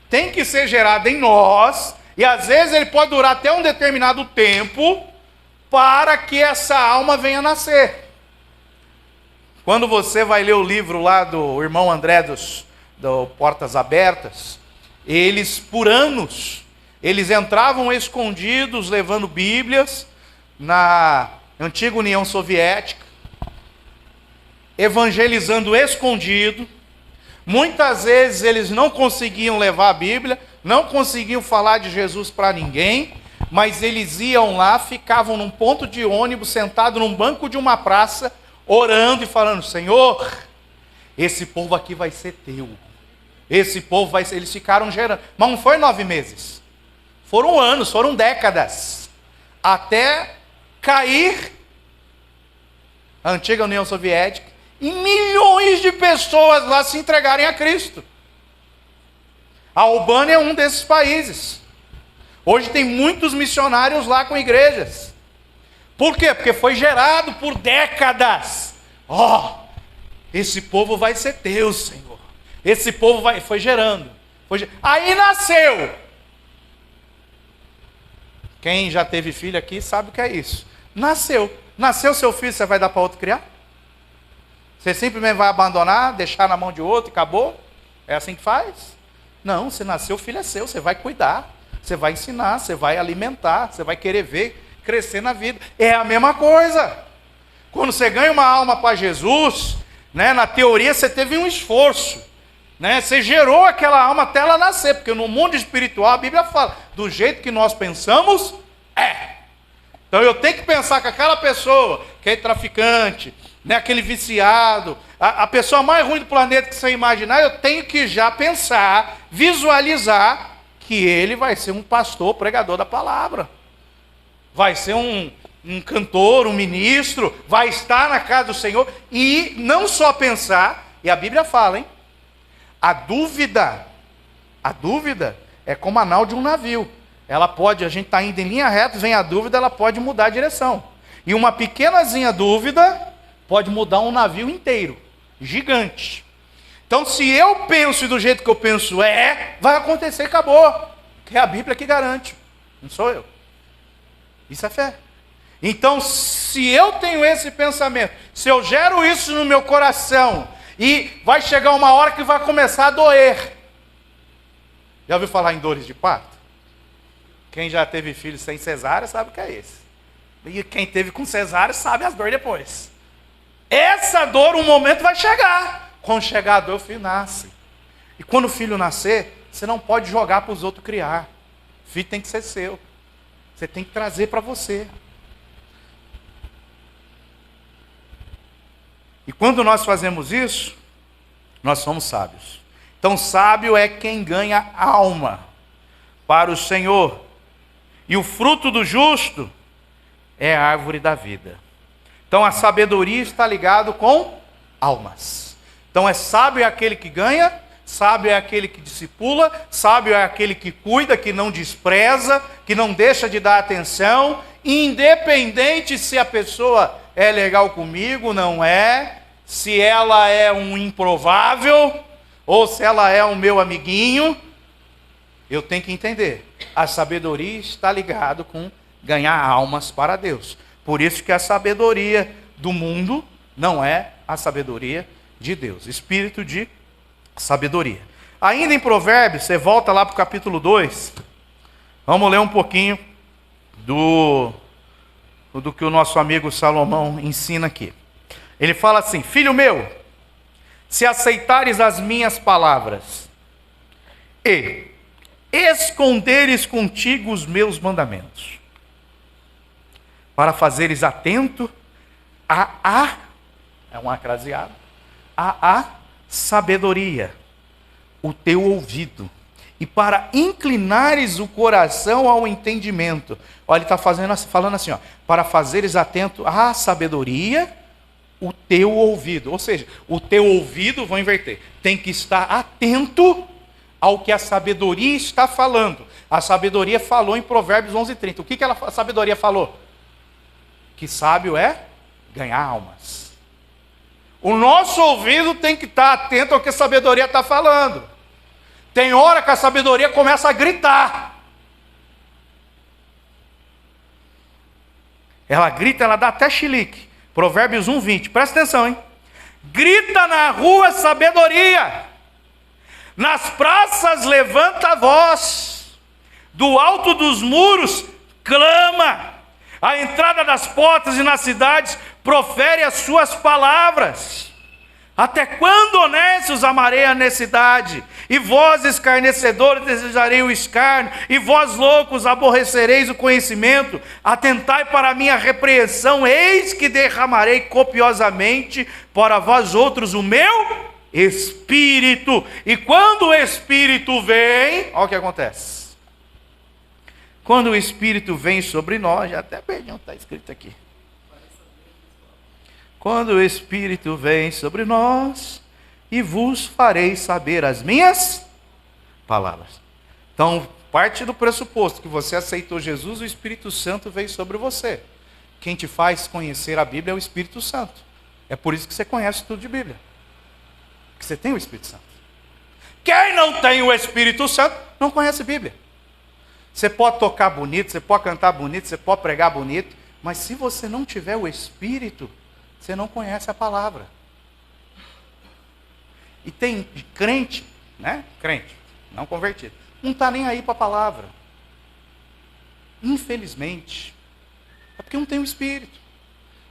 tem que ser gerado em nós, e às vezes ele pode durar até um determinado tempo, para que essa alma venha nascer. Quando você vai ler o livro lá do irmão André do Portas Abertas, eles, por anos, eles entravam escondidos, levando Bíblias, na antiga União Soviética, evangelizando escondido. Muitas vezes eles não conseguiam levar a Bíblia, não conseguiam falar de Jesus para ninguém, mas eles iam lá, ficavam num ponto de ônibus, sentado num banco de uma praça, orando e falando: Senhor, esse povo aqui vai ser teu. Esse povo vai ser... Eles ficaram gerando. Mas não foi 9 meses. Foram anos, foram décadas. Até cair a antiga União Soviética e milhões de pessoas lá se entregarem a Cristo. A Albânia é um desses países. Hoje tem muitos missionários lá com igrejas. Por quê? Porque foi gerado por décadas. Esse povo vai ser teu, Senhor. Esse povo foi gerando. Aí nasceu. Quem já teve filho aqui sabe o que é isso. Nasceu seu filho, você vai dar para outro criar? Você simplesmente vai abandonar, deixar na mão de outro e acabou? É assim que faz? Não, se nasceu, o filho é seu, você vai cuidar, você vai ensinar, você vai alimentar, você vai querer ver crescer na vida. É a mesma coisa. Quando você ganha uma alma para Jesus, né, na teoria você teve um esforço, né, você gerou aquela alma até ela nascer, porque no mundo espiritual a Bíblia fala, do jeito que nós pensamos, é. Então eu tenho que pensar que aquela pessoa que é traficante, né, aquele viciado, a pessoa mais ruim do planeta que você imaginar, eu tenho que já pensar, visualizar que ele vai ser um pastor, pregador da palavra. Vai ser um cantor, um ministro, vai estar na casa do Senhor. E não só pensar, e a Bíblia fala, hein? A dúvida é como a nau de um navio. Ela pode, a gente está indo em linha reta, vem a dúvida, ela pode mudar a direção. E uma pequenazinha dúvida pode mudar um navio inteiro, gigante. Então, se eu penso do jeito que eu penso vai acontecer, acabou. Que é a Bíblia que garante, não sou eu. Isso é fé. Então, se eu tenho esse pensamento, se eu gero isso no meu coração, e vai chegar uma hora que vai começar a doer. Já ouviu falar em dores de parto? Quem já teve filho sem cesárea sabe o que é isso. E quem teve com cesárea sabe as dores depois. Essa dor, um momento vai chegar. Quando chegar a dor, o filho nasce. E quando o filho nascer, você não pode jogar para os outros criar. O filho tem que ser seu. Você tem que trazer para você. E quando nós fazemos isso, nós somos sábios. Então, sábio é quem ganha alma para o Senhor. E o fruto do justo é a árvore da vida. Então, a sabedoria está ligado com almas. Então, sábio é aquele que ganha, sábio é aquele que discipula, sábio é aquele que cuida, que não despreza, que não deixa de dar atenção, independente se a pessoa é legal comigo, não é, se ela é um improvável, ou se ela é o meu amiguinho, eu tenho que entender. A sabedoria está ligado com ganhar almas para Deus. Por isso que a sabedoria do mundo não é a sabedoria de Deus. Espírito de sabedoria. Ainda em Provérbios, você volta lá para o capítulo 2. Vamos ler um pouquinho do que o nosso amigo Salomão ensina aqui. Ele fala assim: filho meu, se aceitares as minhas palavras e esconderes contigo os meus mandamentos, para fazeres atento é um acraseado, a sabedoria, o teu ouvido, e para inclinares o coração ao entendimento. Olha, ele está falando assim, ó, para fazeres atento à sabedoria, o teu ouvido. Ou seja, o teu ouvido, vou inverter, tem que estar atento ao que a sabedoria está falando. A sabedoria falou em Provérbios 11:30. O que a sabedoria falou? Que sábio é ganhar almas. O nosso ouvido tem que estar atento ao que a sabedoria está falando. Tem hora que a sabedoria começa a gritar. Ela grita, ela dá até chilique. Provérbios 1:20. Presta atenção, hein? Grita na rua sabedoria. Nas praças levanta a voz. Do alto dos muros clama. À entrada das portas e nas cidades profere as suas palavras. Até quando, honestos, amarei a necessidade? E vós, escarnecedores, desejarei o escárnio? E vós, loucos, aborrecereis o conhecimento? Atentai para a minha repreensão, eis que derramarei copiosamente para vós outros o meu Espírito. E quando o Espírito vem, olha o que acontece. Quando o Espírito vem sobre nós, já até perdi onde está escrito aqui. Quando o Espírito vem sobre nós, e vos farei saber as minhas palavras. Então, parte do pressuposto que você aceitou Jesus, o Espírito Santo veio sobre você. Quem te faz conhecer a Bíblia é o Espírito Santo. É por isso que você conhece tudo de Bíblia. Porque você tem o Espírito Santo. Quem não tem o Espírito Santo, não conhece Bíblia. Você pode tocar bonito, você pode cantar bonito, você pode pregar bonito, mas se você não tiver o Espírito, você não conhece a palavra. E tem crente, né? Crente, não convertido. Não está nem aí para a palavra. Infelizmente. É porque não tem o Espírito.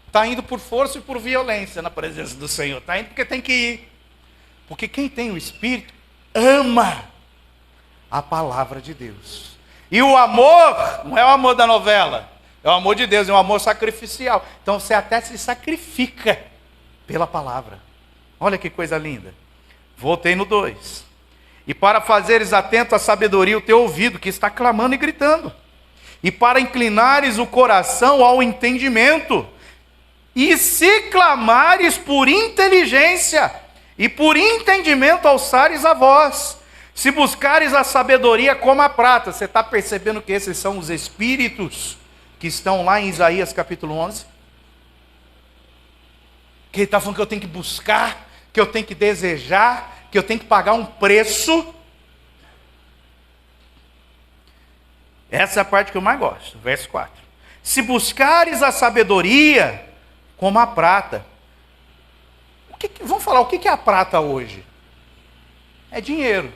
Está indo por força e por violência na presença do Senhor. Está indo porque tem que ir. Porque quem tem o Espírito ama a palavra de Deus. E o amor, não é o amor da novela. É o amor de Deus, é um amor sacrificial. Então você até se sacrifica pela palavra. Olha que coisa linda. Voltei no 2. E para fazeres atento à sabedoria o teu ouvido, que está clamando e gritando. E para inclinares o coração ao entendimento. E se clamares por inteligência, e por entendimento alçares a voz. Se buscares a sabedoria como a prata. Você está percebendo que esses são os espíritos que estão lá em Isaías capítulo 11? Que ele está falando que eu tenho que buscar, que eu tenho que desejar, que eu tenho que pagar um preço. Essa é a parte que eu mais gosto, verso 4. Se buscares a sabedoria como a prata. Vamos falar, o que é a prata hoje? É dinheiro.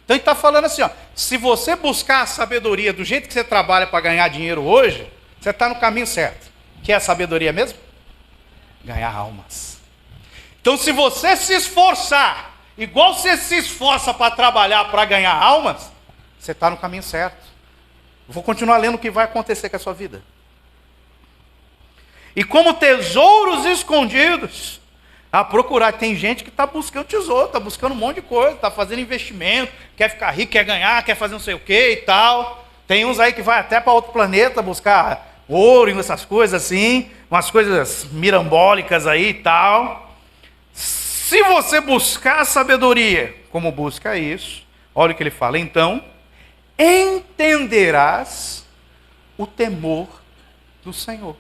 Então ele está falando assim, ó, se você buscar a sabedoria do jeito que você trabalha para ganhar dinheiro hoje, você está no caminho certo. Que é a sabedoria mesmo? Ganhar almas. Então se você se esforçar, igual você se esforça para trabalhar para ganhar almas, você está no caminho certo. Eu vou continuar lendo o que vai acontecer com a sua vida. E como tesouros escondidos, a procurar. Tem gente que está buscando tesouro, está buscando um monte de coisa, está fazendo investimento, quer ficar rico, quer ganhar, quer fazer não sei o que e tal. Tem uns aí que vai até para outro planeta buscar ouro e essas coisas assim, umas coisas mirambólicas aí e tal. Se você buscar sabedoria, como busca isso, olha o que ele fala, então, entenderás o temor do Senhor.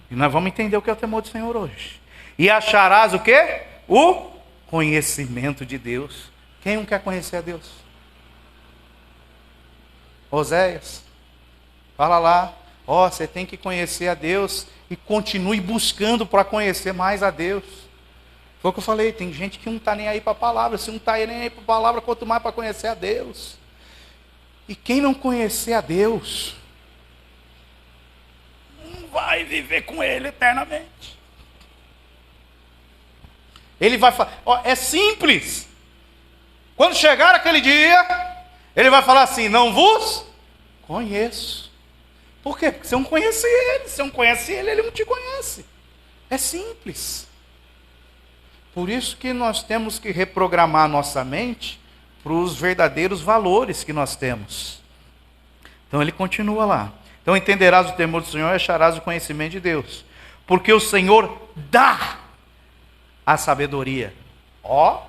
E nós vamos entender o que é o temor do Senhor hoje. E acharás o quê? O conhecimento de Deus. Quem não quer conhecer a Deus? Oséias, fala lá, ó, você tem que conhecer a Deus e continue buscando para conhecer mais a Deus. Foi o que eu falei, tem gente que não está nem aí para a palavra, se não está nem aí para a palavra, quanto mais para conhecer a Deus. E quem não conhecer a Deus, vai viver com Ele eternamente. Ele vai falar, é simples. Quando chegar aquele dia, Ele vai falar assim, não vos conheço. Por quê? Porque você não conhece Ele. Se você não conhece Ele, Ele não te conhece. É simples. Por isso que nós temos que reprogramar nossa mente para os verdadeiros valores que nós temos. Então ele continua lá. Então entenderás o temor do Senhor e acharás o conhecimento de Deus. Porque o Senhor dá a sabedoria. Ó.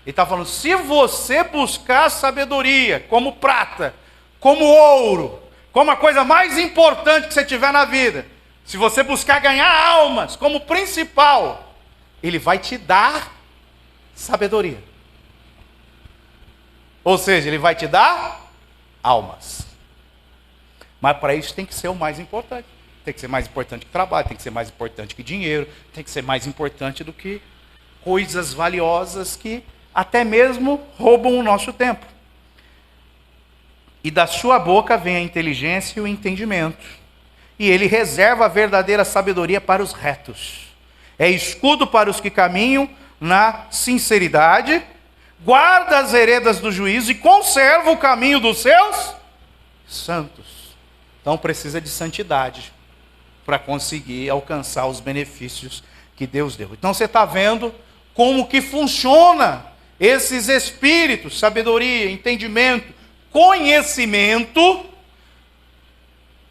Ele está falando, se você buscar sabedoria como prata, como ouro, como a coisa mais importante que você tiver na vida, se você buscar ganhar almas como principal, Ele vai te dar sabedoria. Ou seja, Ele vai te dar almas. Mas para isso tem que ser o mais importante. Tem que ser mais importante que trabalho, tem que ser mais importante que dinheiro, tem que ser mais importante do que coisas valiosas que até mesmo roubam o nosso tempo. E da sua boca vem a inteligência e o entendimento. E ele reserva a verdadeira sabedoria para os retos. É escudo para os que caminham na sinceridade, guarda as veredas do juízo e conserva o caminho dos seus santos. Então precisa de santidade para conseguir alcançar os benefícios que Deus deu. Então você está vendo como que funciona esses espíritos, sabedoria, entendimento, conhecimento,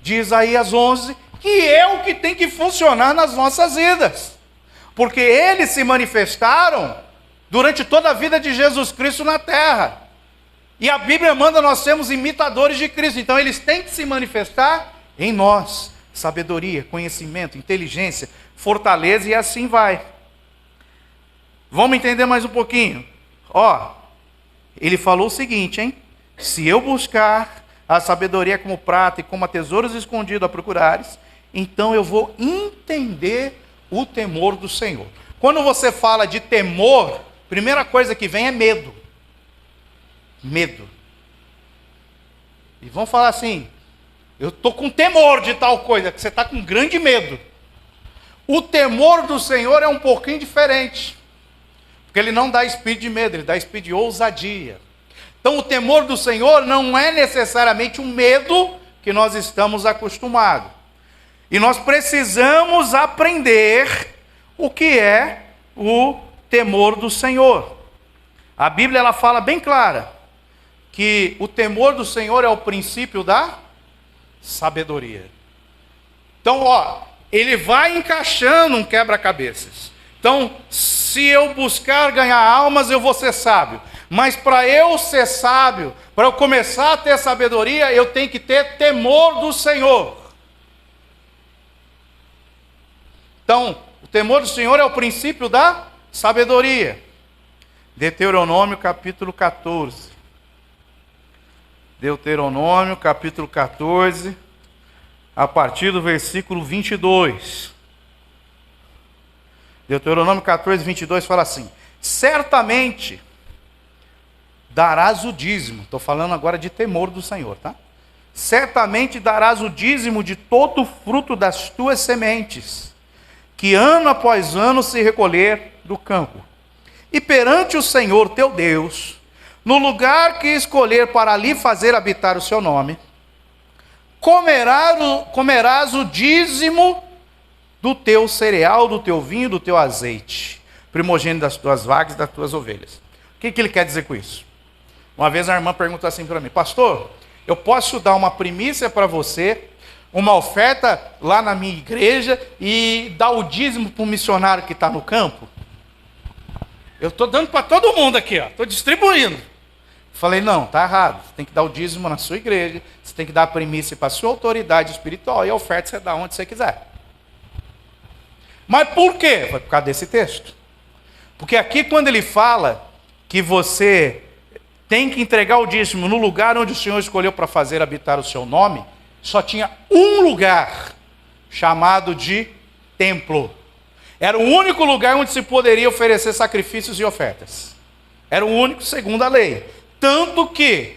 de Isaías 11, que é o que tem que funcionar nas nossas vidas. Porque eles se manifestaram durante toda a vida de Jesus Cristo na terra. E a Bíblia manda nós sermos imitadores de Cristo. Então eles têm que se manifestar em nós. Sabedoria, conhecimento, inteligência, fortaleza e assim vai. Vamos entender mais um pouquinho. Ele falou o seguinte, hein? Se eu buscar a sabedoria como prata e como a tesouros escondidos a procurares, então eu vou entender o temor do Senhor. Quando você fala de temor, primeira coisa que vem é medo. Medo. E vão falar assim, eu estou com temor de tal coisa, que você está com grande medo. O temor do Senhor é um pouquinho diferente. Porque ele não dá espírito de medo, ele dá espírito de ousadia. Então o temor do Senhor não é necessariamente um medo que nós estamos acostumados. E nós precisamos aprender o que é o temor do Senhor. A Bíblia ela fala bem clara que o temor do Senhor é o princípio da sabedoria. Então, ele vai encaixando um quebra-cabeças. Então, se eu buscar ganhar almas, eu vou ser sábio. Mas para eu ser sábio, para eu começar a ter sabedoria, eu tenho que ter temor do Senhor. Então, o temor do Senhor é o princípio da sabedoria. Deuteronômio capítulo 14. Deuteronômio capítulo 14, a partir do versículo 22. Deuteronômio 14, 22 fala assim: certamente darás o dízimo. Estou falando agora de temor do Senhor, tá? Certamente darás o dízimo de todo o fruto das tuas sementes, que ano após ano se recolher do campo. E perante o Senhor teu Deus, no lugar que escolher para ali fazer habitar o seu nome, comerás o dízimo do teu cereal, do teu vinho, do teu azeite, primogênito das tuas vagas e das tuas ovelhas. O que ele quer dizer com isso? Uma vez a irmã perguntou assim para mim: pastor, eu posso dar uma primícia para você, uma oferta lá na minha igreja e dar o dízimo para o missionário que está no campo? Eu estou dando para todo mundo aqui, estou distribuindo. Falei, não, está errado. Você tem que dar o dízimo na sua igreja, você tem que dar a primícia para a sua autoridade espiritual e a oferta você dá onde você quiser. Mas por quê? Foi por causa desse texto. Porque aqui quando ele fala que você tem que entregar o dízimo no lugar onde o Senhor escolheu para fazer habitar o seu nome, só tinha um lugar chamado de templo. Era o único lugar onde se poderia oferecer sacrifícios e ofertas. Era o único segundo a lei. Tanto que,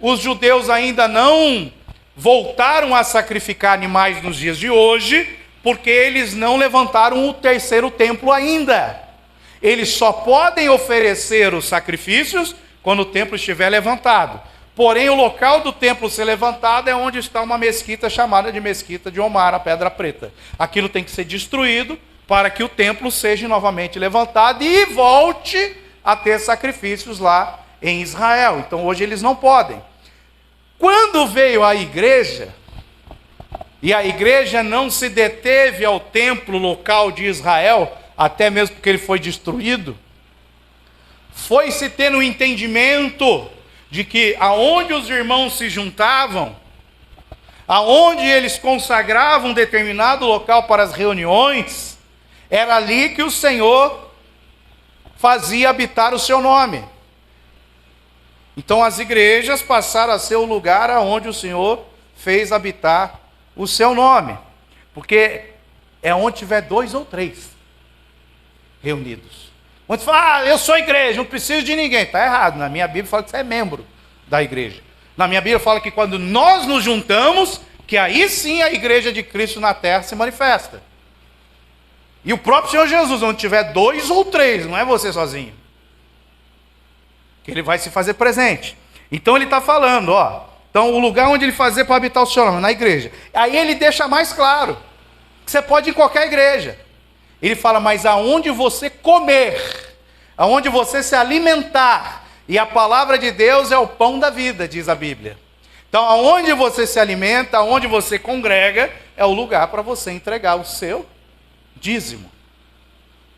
os judeus ainda não voltaram a sacrificar animais nos dias de hoje, porque eles não levantaram o terceiro templo ainda. Eles só podem oferecer os sacrifícios quando o templo estiver levantado. Porém, o local do templo ser levantado é onde está uma mesquita chamada de Mesquita de Omar, a Pedra Preta. Aquilo tem que ser destruído para que o templo seja novamente levantado e volte a ter sacrifícios lá em Israel. Então hoje eles não podem. Quando veio a igreja, e a igreja não se deteve ao templo local de Israel, até mesmo porque ele foi destruído, foi-se tendo um entendimento de que aonde os irmãos se juntavam, aonde eles consagravam determinado local para as reuniões, era ali que o Senhor fazia habitar o seu nome. Então as igrejas passaram a ser o lugar aonde o Senhor fez habitar o seu nome. Porque é onde tiver 2 ou 3 reunidos. Onde você fala, eu sou igreja, não preciso de ninguém. Está errado. Na minha Bíblia fala que você é membro da igreja. Na minha Bíblia fala que quando nós nos juntamos, que aí sim a igreja de Cristo na terra se manifesta. E o próprio Senhor Jesus, onde tiver 2 ou 3, não é você sozinho, que ele vai se fazer presente. Então ele está falando, ó. Então o lugar onde ele fazer para habitar o seu nome, na igreja. Aí ele deixa mais claro, que você pode ir em qualquer igreja. Ele fala, mas aonde você comer, aonde você se alimentar, e a palavra de Deus é o pão da vida, diz a Bíblia. Então aonde você se alimenta, aonde você congrega, é o lugar para você entregar o seu dízimo.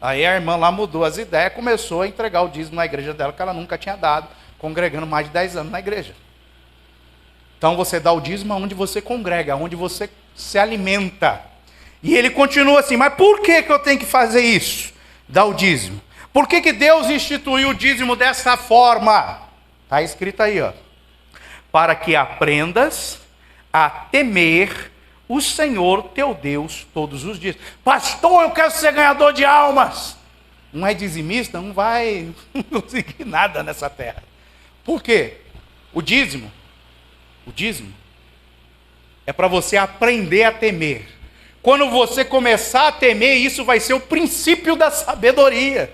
Aí a irmã lá mudou as ideias, começou a entregar o dízimo na igreja dela, que ela nunca tinha dado, congregando mais de 10 anos na igreja. Então você dá o dízimo aonde você congrega, aonde você se alimenta. E ele continua assim, mas por que eu tenho que fazer isso? Dar o dízimo. Por que Deus instituiu o dízimo dessa forma? Está escrito aí, ó. Para que aprendas a temer o Senhor teu Deus todos os dias. Pastor, eu quero ser ganhador de almas. Não é dizimista, não vai conseguir nada nessa terra. Por quê? O dízimo é para você aprender a temer. Quando você começar a temer, isso vai ser o princípio da sabedoria.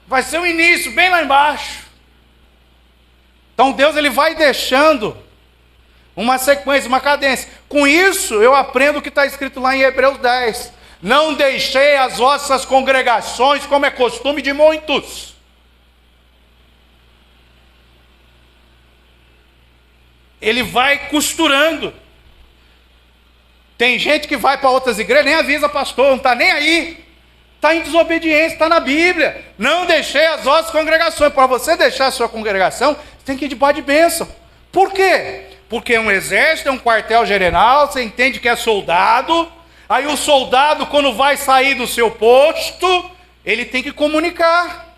Vai ser o início, bem lá embaixo. Então Deus ele vai deixando uma sequência, uma cadência. Com isso, eu aprendo o que está escrito lá em Hebreus 10. Não deixei as vossas congregações, como é costume de muitos. Ele vai costurando. Tem gente que vai para outras igrejas, nem avisa pastor, não está nem aí. Está em desobediência, está na Bíblia. Não deixei as vossas congregações. Para você deixar a sua congregação, você tem que ir debaixo de bênção. Por quê? Porque é um exército, é um quartel-general, você entende que é soldado. Aí o soldado, quando vai sair do seu posto, ele tem que comunicar.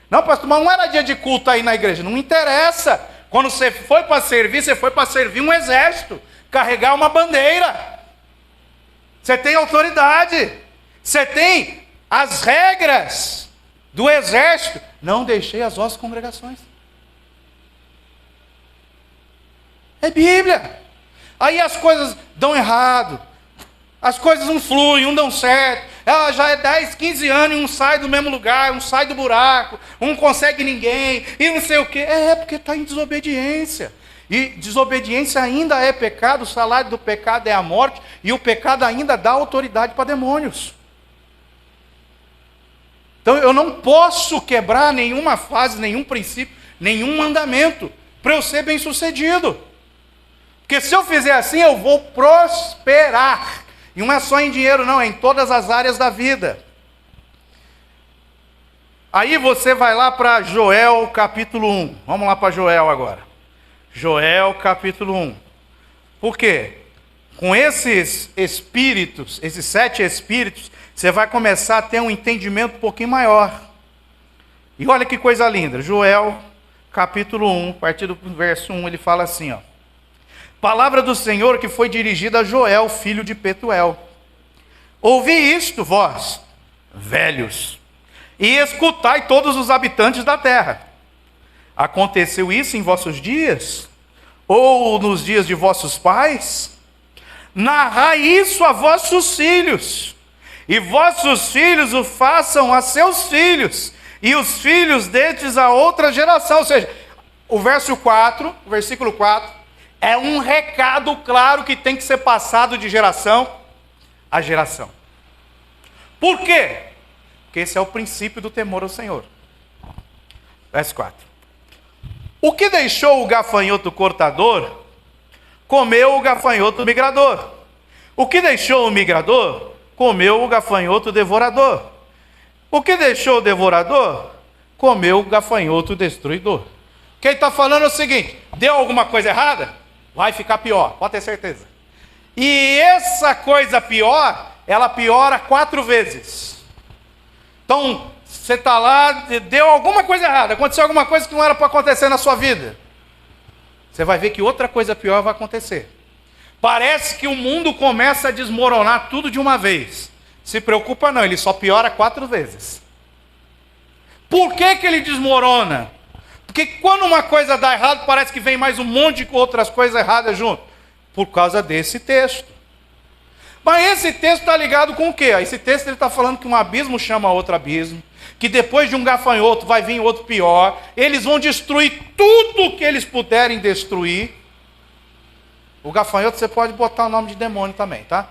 Não, pastor, mas não era dia de culto aí na igreja. Não interessa. Quando você foi para servir, você foi para servir um exército. Carregar uma bandeira. Você tem autoridade. Você tem as regras do exército. Não deixei as vossas congregações. É Bíblia. Aí as coisas dão errado. As coisas não fluem, não dão certo. Ela já é 10, 15 anos e um sai do mesmo lugar, um sai do buraco, um não consegue ninguém, e não sei o quê. É porque está em desobediência. E desobediência ainda é pecado, o salário do pecado é a morte, e o pecado ainda dá autoridade para demônios. Então eu não posso quebrar nenhuma fase, nenhum princípio, nenhum mandamento, para eu ser bem sucedido. Porque se eu fizer assim, eu vou prosperar. E não é só em dinheiro não, é em todas as áreas da vida. Aí você vai lá para Joel capítulo 1. Vamos lá para Joel agora. Joel capítulo 1. Por quê? Com esses espíritos, esses 7 espíritos, você vai começar a ter um entendimento um pouquinho maior. E olha que coisa linda. Joel capítulo 1, a partir do verso 1, ele fala assim, ó. Palavra do Senhor que foi dirigida a Joel, filho de Petuel. Ouvi isto, vós, velhos, e escutai todos os habitantes da terra. Aconteceu isso em vossos dias? Ou nos dias de vossos pais? Narrai isso a vossos filhos, e vossos filhos o façam a seus filhos, e os filhos destes a outra geração. Ou seja, o versículo 4, é um recado claro que tem que ser passado de geração a geração. Por quê? Porque esse é o princípio do temor ao Senhor. Verso 4. O que deixou o gafanhoto cortador, comeu o gafanhoto migrador. O que deixou o migrador, comeu o gafanhoto devorador. O que deixou o devorador, comeu o gafanhoto destruidor. Quem está falando é o seguinte: deu alguma coisa errada? Vai ficar pior, pode ter certeza. E essa coisa pior, ela piora 4 vezes. Então, você está lá, deu alguma coisa errada, aconteceu alguma coisa que não era para acontecer na sua vida. você vai ver que outra coisa pior vai acontecer. Parece que o mundo começa a desmoronar tudo de uma vez. Se preocupa não, ele só piora 4 vezes. Por que que ele desmorona? Porque quando uma coisa dá errado, parece que vem mais um monte de outras coisas erradas junto. Por causa desse texto. Mas esse texto está ligado com o quê? Esse texto está falando que um abismo chama outro abismo, que depois de um gafanhoto vai vir outro pior, eles vão destruir tudo que eles puderem destruir. O gafanhoto você pode botar o nome de demônio também, tá?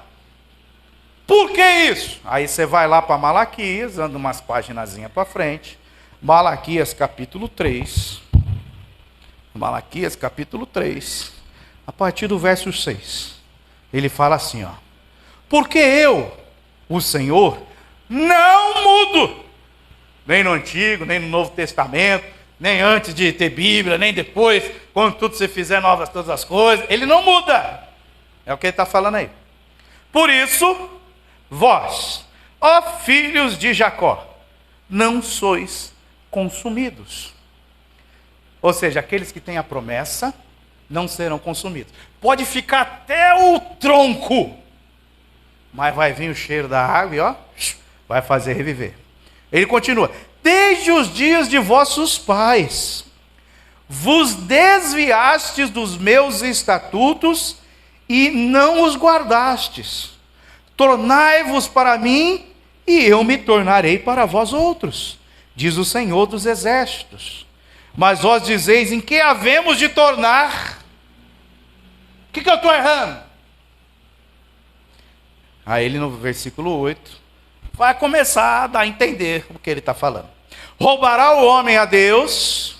Por que isso? Aí você vai lá para Malaquias, anda umas paginazinhas para frente. Malaquias capítulo 3. Malaquias capítulo 3. A partir do verso 6. Ele fala assim, ó. Porque eu, o Senhor, não mudo. Nem no Antigo, nem no Novo Testamento, nem antes de ter Bíblia, nem depois, quando tudo se fizer novas todas as coisas. Ele não muda. É o que ele está falando aí. Por isso, vós, ó filhos de Jacó, não sois consumidos. Ou seja, aqueles que têm a promessa não serão consumidos. Pode ficar até o tronco, mas vai vir o cheiro da água e ó, vai fazer reviver. Ele continua: desde os dias de vossos pais, vos desviastes dos meus estatutos e não os guardastes. Tornai-vos para mim, e eu me tornarei para vós outros, diz o Senhor dos Exércitos. Mas vós dizeis: em que havemos de tornar? O que eu estou errando? Aí ele no versículo 8 vai começar a dar a entender o que ele está falando. Roubará o homem a Deus,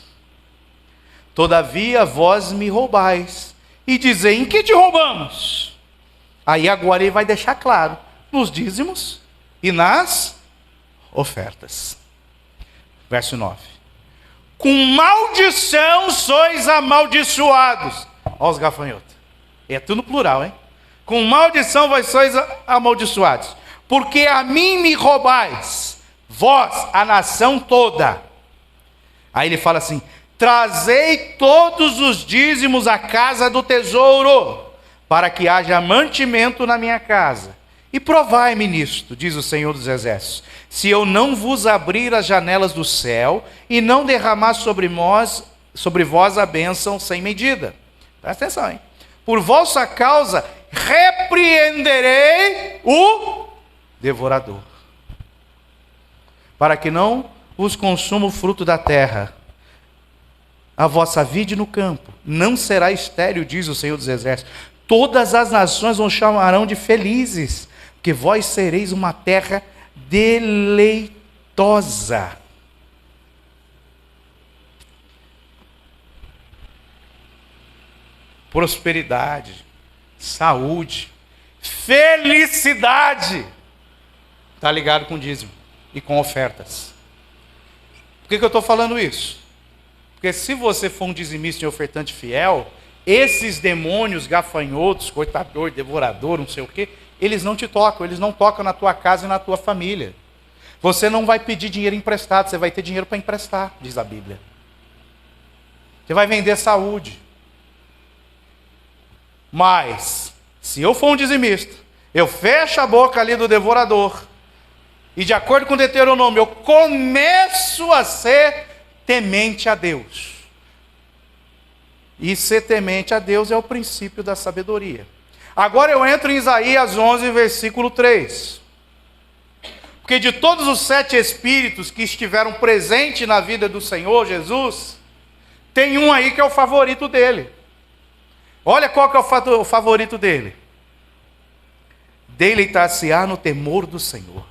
todavia vós me roubais, e dizei: em que te roubamos? Aí agora ele vai deixar claro, nos dízimos e nas ofertas. Verso 9. Com maldição sois amaldiçoados. Olha os gafanhotos. É tudo no plural, hein? Com maldição vós sois amaldiçoados. Porque a mim me roubais, vós, a nação toda. Aí ele fala assim: trazei todos os dízimos à casa do tesouro, para que haja mantimento na minha casa. E provai-me nisto, diz o Senhor dos Exércitos, se eu não vos abrir as janelas do céu e não derramar sobre vós a bênção sem medida. Presta atenção, hein? Por vossa causa repreenderei o devorador, para que não vos consuma o fruto da terra. A vossa vide no campo não será estéril, diz o Senhor dos Exércitos. Todas as nações vos chamarão de felizes, porque vós sereis uma terra deleitosa. Prosperidade, saúde, felicidade. Está ligado com dízimo e com ofertas. Por que eu estou falando isso? Porque se você for um dizimista e ofertante fiel, esses demônios, gafanhotos, cortador, devorador, não sei o quê, eles não te tocam, eles não tocam na tua casa e na tua família. Você não vai pedir dinheiro emprestado, você vai ter dinheiro para emprestar, diz a Bíblia. Você vai vender saúde. Mas, se eu for um dizimista, eu fecho a boca ali do devorador, e de acordo com o Deuteronômio, eu começo a ser temente a Deus. E ser temente a Deus é o princípio da sabedoria. Agora eu entro em Isaías 11, versículo 3. Porque de todos os 7 espíritos que estiveram presentes na vida do Senhor Jesus, tem um aí que é o favorito dele. Olha qual que é o favorito dele. Deleitar-se-á no temor do Senhor.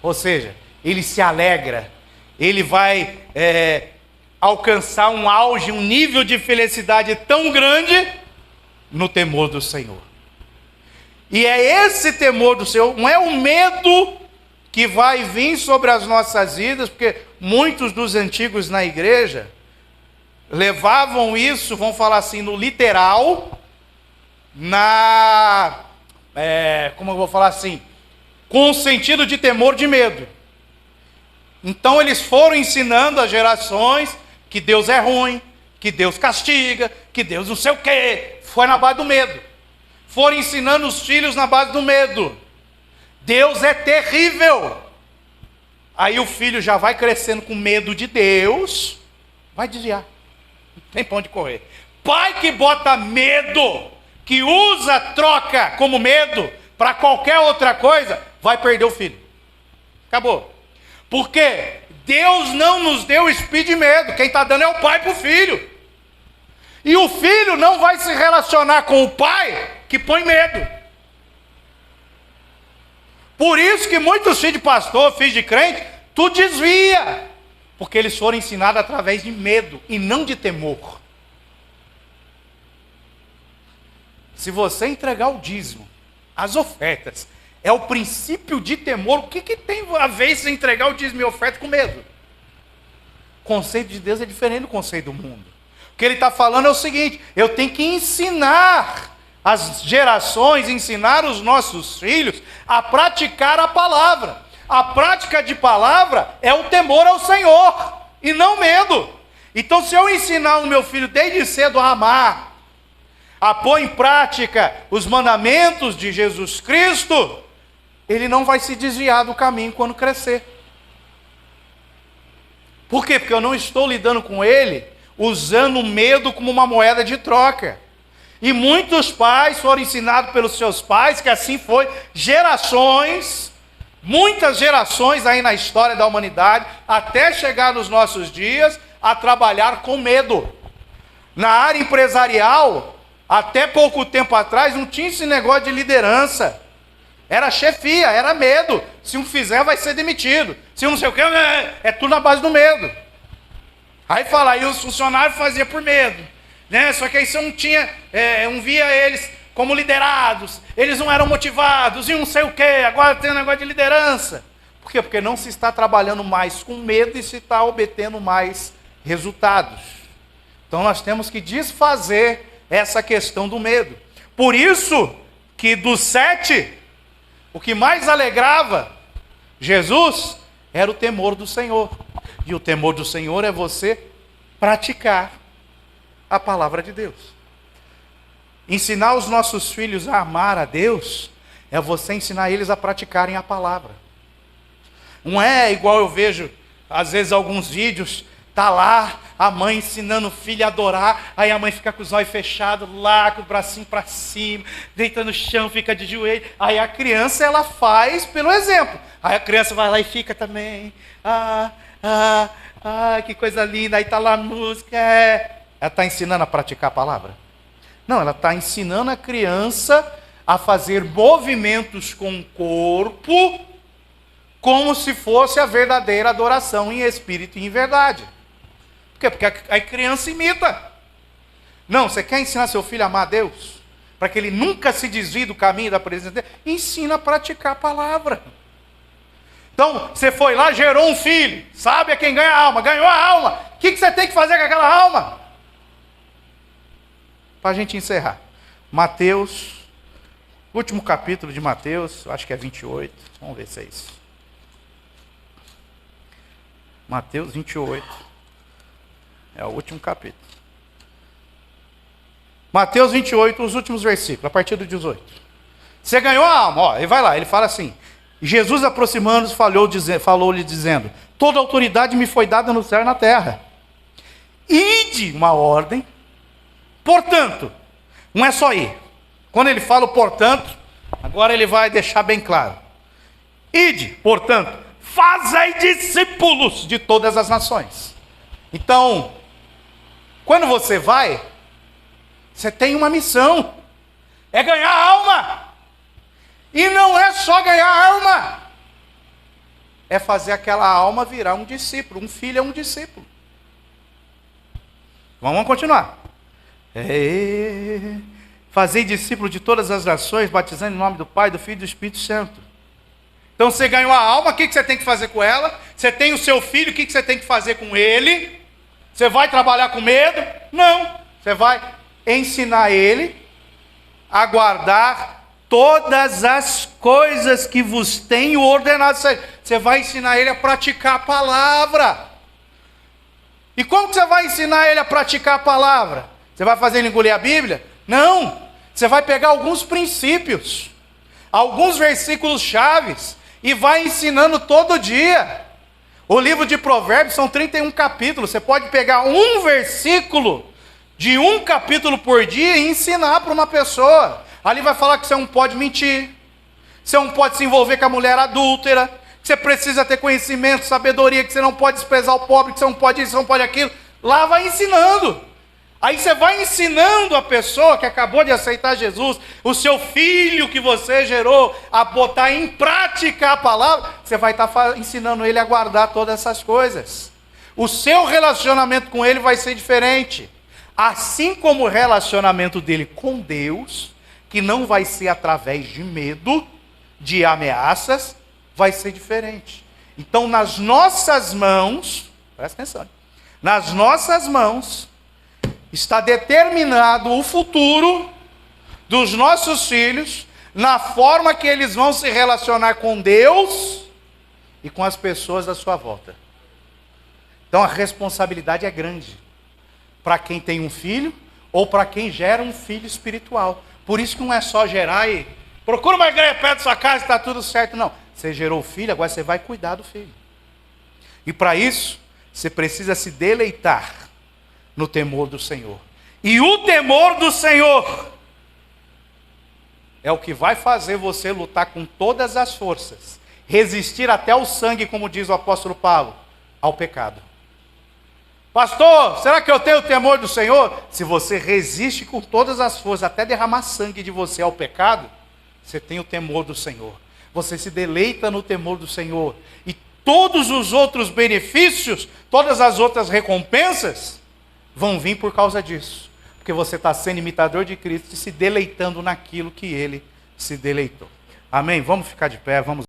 Ou seja, ele se alegra, ele vai alcançar um auge, um nível de felicidade tão grande no temor do Senhor. E é esse temor do Senhor, não é o medo que vai vir sobre as nossas vidas, porque muitos dos antigos na igreja levavam isso, vamos falar assim, no literal, como eu vou falar assim, com o sentido de temor, de medo. Então eles foram ensinando às gerações que Deus é ruim, que Deus castiga, que Deus não sei o quê. Foi na base do medo. Foram ensinando os filhos na base do medo. Deus é terrível. Aí o filho já vai crescendo com medo de Deus, vai desviar. Não tem pra onde correr. Pai que bota medo, que usa, troca como medo para qualquer outra coisa, vai perder o filho. Acabou. Porque Deus não nos deu espírito de medo. Quem está dando é o pai para o filho. E o filho não vai se relacionar com o pai que põe medo. Por isso que muitos filhos de pastor, filhos de crente, tu desvia. Porque eles foram ensinados através de medo e não de temor. Se você entregar o dízimo, as ofertas, é o princípio de temor, o que tem a ver se entregar o dízimo e oferta com medo? O conceito de Deus é diferente do conceito do mundo. O que ele está falando é o seguinte: eu tenho que ensinar as gerações, ensinar os nossos filhos a praticar a palavra. A prática de palavra é o temor ao Senhor e não medo. Então, se eu ensinar o meu filho desde cedo a amar, a pôr em prática os mandamentos de Jesus Cristo, ele não vai se desviar do caminho quando crescer. Por quê? Porque eu não estou lidando com ele usando o medo como uma moeda de troca. E muitos pais foram ensinados pelos seus pais que assim foi, gerações, muitas gerações aí na história da humanidade, até chegar nos nossos dias, a trabalhar com medo. Na área empresarial, até pouco tempo atrás, não tinha esse negócio de liderança. Era chefia, era medo. Se um fizer, vai ser demitido. Se um não sei o que, é tudo na base do medo. Aí fala, aí os funcionários faziam por medo, né? Só que aí você não tinha, não via eles como liderados, eles não eram motivados, e não sei o que, agora tem um negócio de liderança. Por quê? Porque não se está trabalhando mais com medo e se está obtendo mais resultados. Então nós temos que desfazer essa questão do medo. Por isso que dos 7, o que mais alegrava Jesus era o temor do Senhor. E o temor do Senhor é você praticar a palavra de Deus. Ensinar os nossos filhos a amar a Deus é você ensinar eles a praticarem a palavra. Não é igual eu vejo, às vezes, alguns vídeos, tá lá a mãe ensinando o filho a adorar, aí a mãe fica com os olhos fechados lá, com o bracinho para cima, deita no chão, fica de joelho. Aí a criança, ela faz pelo exemplo. Aí a criança vai lá e fica também. Que coisa linda. Aí está lá a música. Ela está ensinando a praticar a palavra? Não, ela está ensinando a criança a fazer movimentos com o corpo, como se fosse a verdadeira adoração em espírito e em verdade. Por quê? Porque a criança imita. Não, você quer ensinar seu filho a amar a Deus? Para que ele nunca se desvie do caminho da presença dele? Ensina a praticar a palavra. Então, você foi lá, gerou um filho. Sabe a quem ganha a alma? Ganhou a alma. O que você tem que fazer com aquela alma? Para a gente encerrar. Mateus, último capítulo de Mateus, acho que é 28. Vamos ver se é isso. Mateus 28. É o último capítulo. Mateus 28, os últimos versículos, a partir do 18. Você ganhou a alma, ó, ele vai lá, ele fala assim: Jesus, aproximando-se, falou-lhe dizendo: toda autoridade me foi dada no céu e na terra. Ide, uma ordem. Portanto, não é só ir. Quando ele fala o portanto, agora ele vai deixar bem claro. Ide, portanto, fazei discípulos de todas as nações. Então, quando você vai, você tem uma missão. É ganhar a alma. E não é só ganhar a alma. É fazer aquela alma virar um discípulo. Um filho é um discípulo. Vamos continuar. Fazei discípulo de todas as nações, batizando em nome do Pai, do Filho e do Espírito Santo. Então você ganhou a alma, o que você tem que fazer com ela? Você tem o seu filho, o que você tem que fazer com ele? Você vai trabalhar com medo? Não. Você vai ensinar ele a guardar todas as coisas que vos tenho ordenado. Você vai ensinar ele a praticar a palavra. E como que você vai ensinar ele a praticar a palavra? Você vai fazer ele engolir a Bíblia? Não. Você vai pegar alguns princípios, alguns versículos chaves, e vai ensinando todo dia. O livro de Provérbios são 31 capítulos. Você pode pegar um versículo de um capítulo por dia e ensinar para uma pessoa. Ali vai falar que você não pode mentir, você não pode se envolver com a mulher adúltera, que você precisa ter conhecimento, sabedoria, que você não pode desprezar o pobre, que você não pode isso, você não pode aquilo. Lá vai ensinando. Aí você vai ensinando a pessoa que acabou de aceitar Jesus, o seu filho que você gerou, a botar em prática a palavra. Você vai estar ensinando ele a guardar todas essas coisas. O seu relacionamento com ele vai ser diferente. Assim como o relacionamento dele com Deus, que não vai ser através de medo, de ameaças, vai ser diferente. Então, nas nossas mãos, presta atenção, nas nossas mãos está determinado o futuro dos nossos filhos, na forma que eles vão se relacionar com Deus e com as pessoas à sua volta. Então a responsabilidade é grande para quem tem um filho ou para quem gera um filho espiritual. Por isso que não é só gerar e procura uma igreja perto da sua casa e está tudo certo. Não, você gerou o filho, agora você vai cuidar do filho. E para isso, você precisa se deleitar no temor do Senhor. E o temor do Senhor é o que vai fazer você lutar com todas as forças, resistir até o sangue, como diz o apóstolo Paulo, ao pecado. Pastor, será que eu tenho o temor do Senhor? Se você resiste com todas as forças, até derramar sangue de você ao pecado, você tem o temor do Senhor. Você se deleita no temor do Senhor. E todos os outros benefícios, todas as outras recompensas, vão vir por causa disso. Porque você está sendo imitador de Cristo e se deleitando naquilo que Ele se deleitou. Amém? Vamos ficar de pé, vamos.